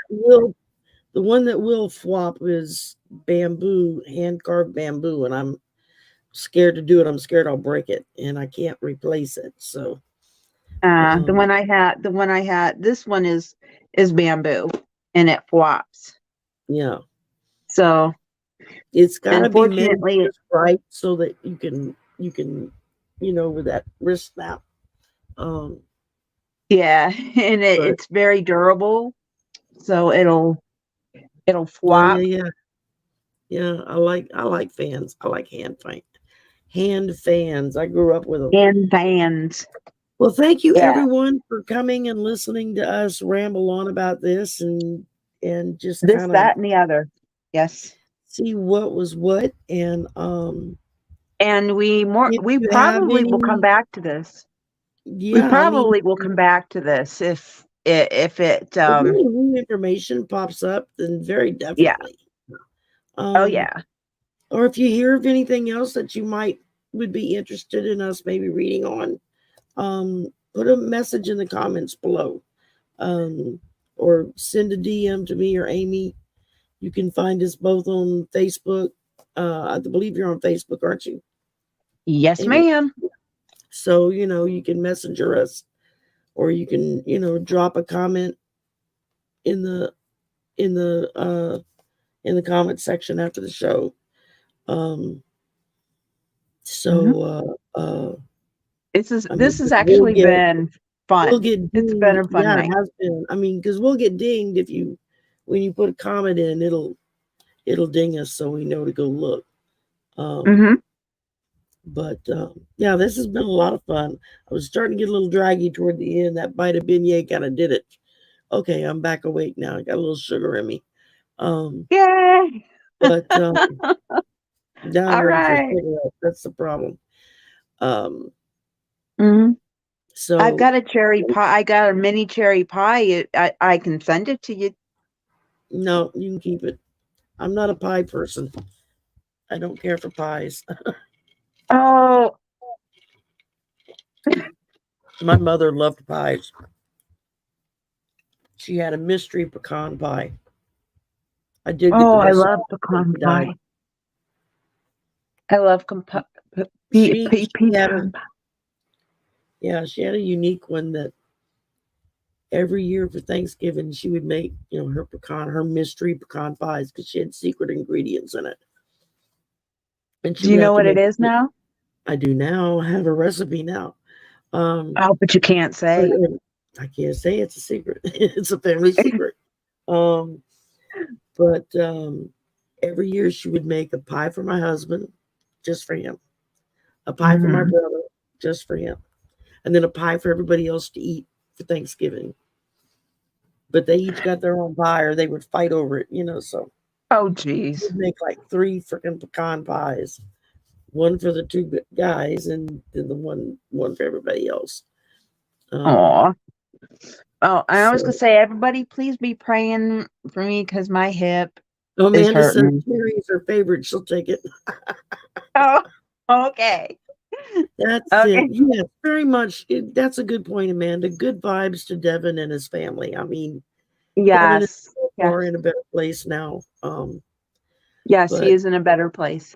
the one that will flop is bamboo, hand carved bamboo, and I'm scared to do it. I'm scared I'll break it, and I can't replace it. So, The one I had, this one is bamboo and it flops. yeah, So it's got to be mended unfortunately, just right so that you can with that wrist snap. Um, yeah, and but it's very durable. So it'll oh yeah, flop yeah, yeah. I like fans. I like hand fans. I grew up with them. in bands. Well, thank you Yeah. everyone for coming and listening to us ramble on about this and just This, kind of that, and the other. Yes. see what was what. And And if we you have probably will come any, back to this. We yeah, I mean, probably will come back to this if it if any new information pops up, then very yeah. definitely. Oh Um, yeah. or if you hear of anything else that you might would be interested in us maybe reading on, put a message in the comments below. Um, or send a DM to me or Amy. You can find us both on Facebook. I believe you're on Facebook, aren't you, Yes, Amy? ma'am. So, you can messenger us or you can, drop a comment in the in the uh in the comment section after the show. Um Mhm. so This has 'cause we'll actually get been we'll fun. get It's been dinged. a fun Yeah, it night. has been. Because we'll get dinged if you when you put a comment in, it'll ding us so we know to go look. Um Hmm. But yeah, this has been a lot of fun. I was starting to get a little draggy toward the end. That bite of beignet kind of did it. Okay, I'm back awake now. I got a little sugar in me. Um, Yay! but now I'm All ready for a right. cigarette. That's the problem. Um, Hmm. I've so got a cherry pie. I got a mini cherry pie. I can send it to you. no, you can keep it. I'm not a pie person. I don't care for pies. Oh, My mother loved pies. She had a mystery pecan pie. I did get the I recipe love when pecan she died. pie. I love She had pecan pie. she had a unique one that every year for Thanksgiving she would make, her mystery pecan pies because she had secret ingredients in it. And she Do you would know have to what it make is now? I do now. I have a recipe now. Um, Oh, but you can't but say. I can't say it's a secret. It's a family secret. Um, but every year she would make a pie for my husband, just for him, a pie for my Mhm. brother, just for him, and then a pie for everybody else to eat for Thanksgiving. But they each got their own pie, or they would fight over it, So Oh, she geez. would make like 3 freaking pecan pies, one for the two guys, and then the one for everybody else. Um, Aw. Oh, I was gonna so say, everybody, please be praying for me because my hip is Amanda says hurting. cherry's her favorite. She'll take it. Oh, okay. That's it. Okay. Yes, very much. That's a good point, Amanda. Good vibes to Devin and his family. I mean, Devin is Yes. so far Yes. in a better place now. Yes, he But is in a better place.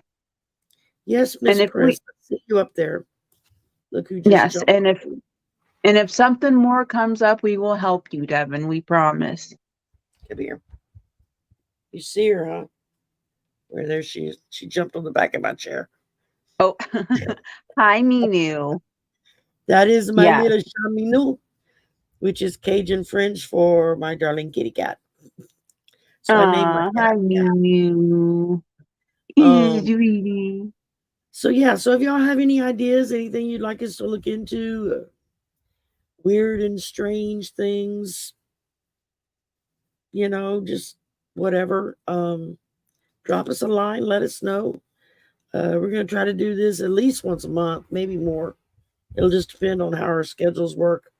yes, And Miss if we, Chris, I see you up there. Look who just yes, jumped. and if something more comes up, we will help you, Devin. We promise. Come here. You see her, huh? Where there she is. She jumped on the back of my chair. Oh, hi, Minu. That is my Yes. little Chaminou, which is Cajun French for my darling kitty cat. So I named my cat Hi, cat. Minu. Um, Sweetie. so yeah, so if y'all have any ideas, anything you'd like us to look into, weird and strange things, just whatever, drop us a line, let us know. We're going to try to do this at least once a month, maybe more. It'll just depend on how our schedules work.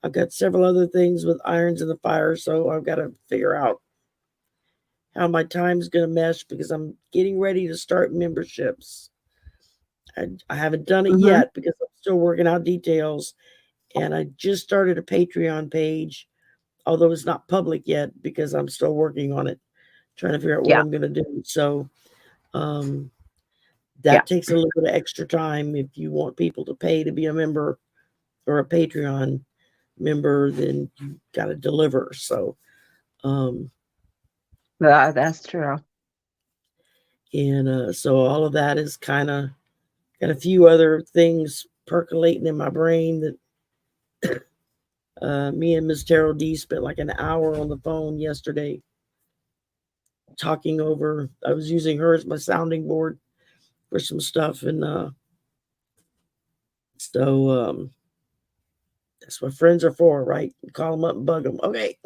I've got several other things with irons in the fire, so I've got to figure out how my time's going to mesh because I'm getting ready to start memberships. I haven't done it Mm-hmm. yet because I'm still working out details. And I just started a Patreon page, although it's not public yet because I'm still working on it, trying to figure out what Yeah. I'm going to do. So um, Yeah. that takes a little bit of extra time. If you want people to pay to be a member or a Patreon member, then you got to deliver. So, um, That's true. and so all of that is kind of got a few other things percolating in my brain that me and Miss Terrell D spent like an hour on the phone yesterday talking over. I was using her as my sounding board for some stuff, and so that's what friends are for, right? Call them up and bug them. Okay,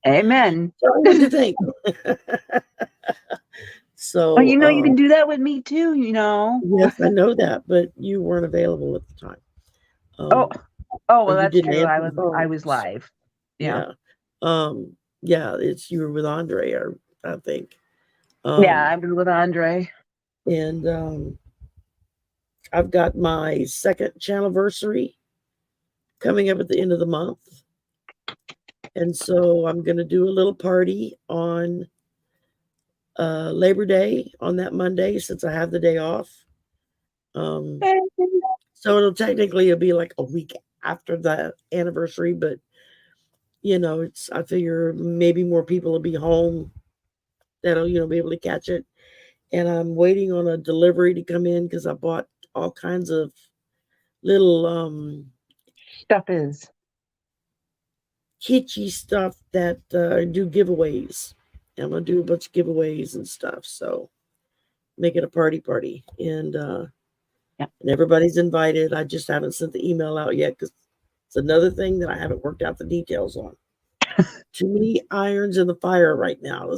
Amen. tell me what you think. Oh, So you can do that with me too, yes, I know that, but you weren't available at the time. Oh, Um, or well, you that's didn't true. answer the I phone. was live. Yeah. Yeah. Yeah, it's you were with Andre, or I think. Yeah, Um, I was with Andre. and I've got my second channelversary coming up at the end of the month. And so I'm going to do a little party on Labor Day on that Monday since I have the day off. Um, so it'll be like a week after the anniversary, but I figure maybe more people will be home that'll, be able to catch it. And I'm waiting on a delivery to come in because I bought all kinds of little Stuff is. kitschy stuff that do giveaways. I'm gonna do a bunch of giveaways and stuff. So make it a party, Yeah. and everybody's invited. I just haven't sent the email out yet because it's another thing that I haven't worked out the details on. Too many irons in the fire right now.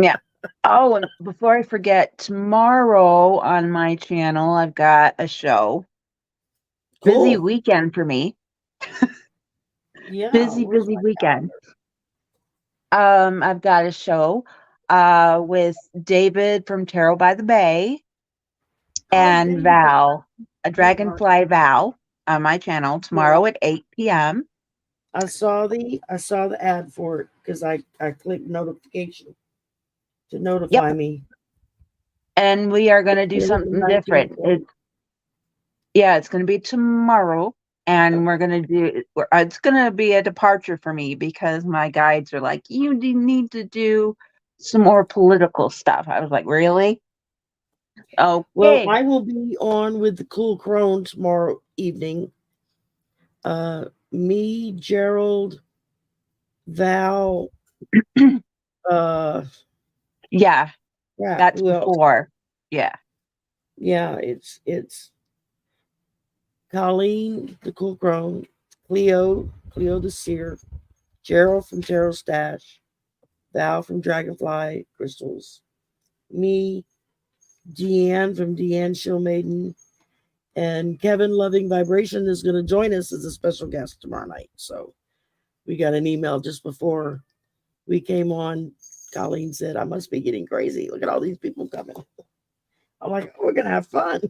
Yeah. Oh, and before I forget, tomorrow on my channel, I've got a show. Busy Cool. weekend for me. Yeah. Busy, Where's busy my weekend. calendar? I've got a show. with David from Tarot by the Bay and David. Val, a Dragonfly Val, on my channel tomorrow at 8 p.m. I saw the ad for it because I clicked notification to notify me. And we are going to do something different. It's going to be tomorrow, and we're going to do. It's going to be a departure for me because my guides are like, you need to do some more political stuff. I was like, really? Okay. Well, I will be on with the Cool Crone tomorrow evening. Me, Gerald, Val. That's before. Yeah, it's Colleen, the Cool Crone, Cleo the Seer, Gerald from Tarot Stash, Val from Dragonfly Crystals, me, Deanne from Deanne Show Maiden, and Kevin Loving Vibration is going to join us as a special guest tomorrow night. So we got an email just before we came on. Colleen said, I must be getting crazy. Look at all these people coming. I'm like, we're going to have fun.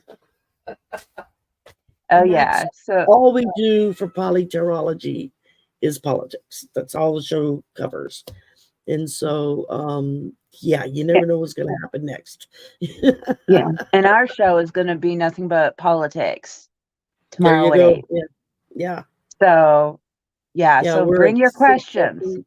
Oh, yeah. So all we do for polytarology is politics. That's all the show covers. And so, you never know what's going to happen next. And our show is going to be nothing but politics tomorrow there you at go. 8. Yeah. So, so bring your questions.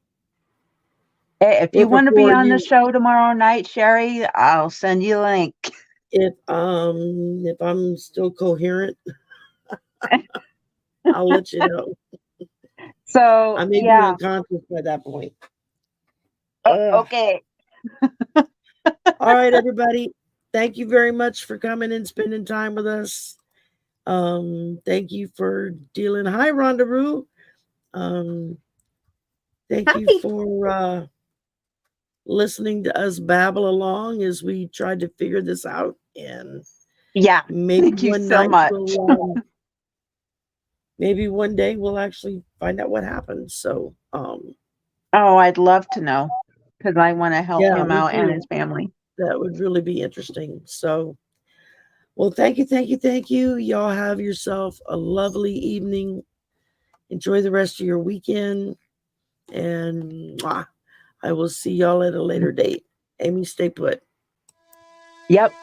Hey, if you want to be on the show tomorrow night, Sherry, I'll send you a link. If I'm still coherent, I'll let you know. So I may be unconscious by that point. Okay. All right, everybody. Thank you very much for coming and spending time with us. Thank you for dealing. Hi, Rondaroo. Thank you for listening to us babble along as we tried to figure this out. And maybe thank you so much. Maybe one day we'll actually find out what happened. So, I'd love to know because I want to help him out and his family. That would really be interesting. So, well, thank you. Y'all have yourself a lovely evening. Enjoy the rest of your weekend. And I will see y'all at a later date. Amy, stay put. Yep.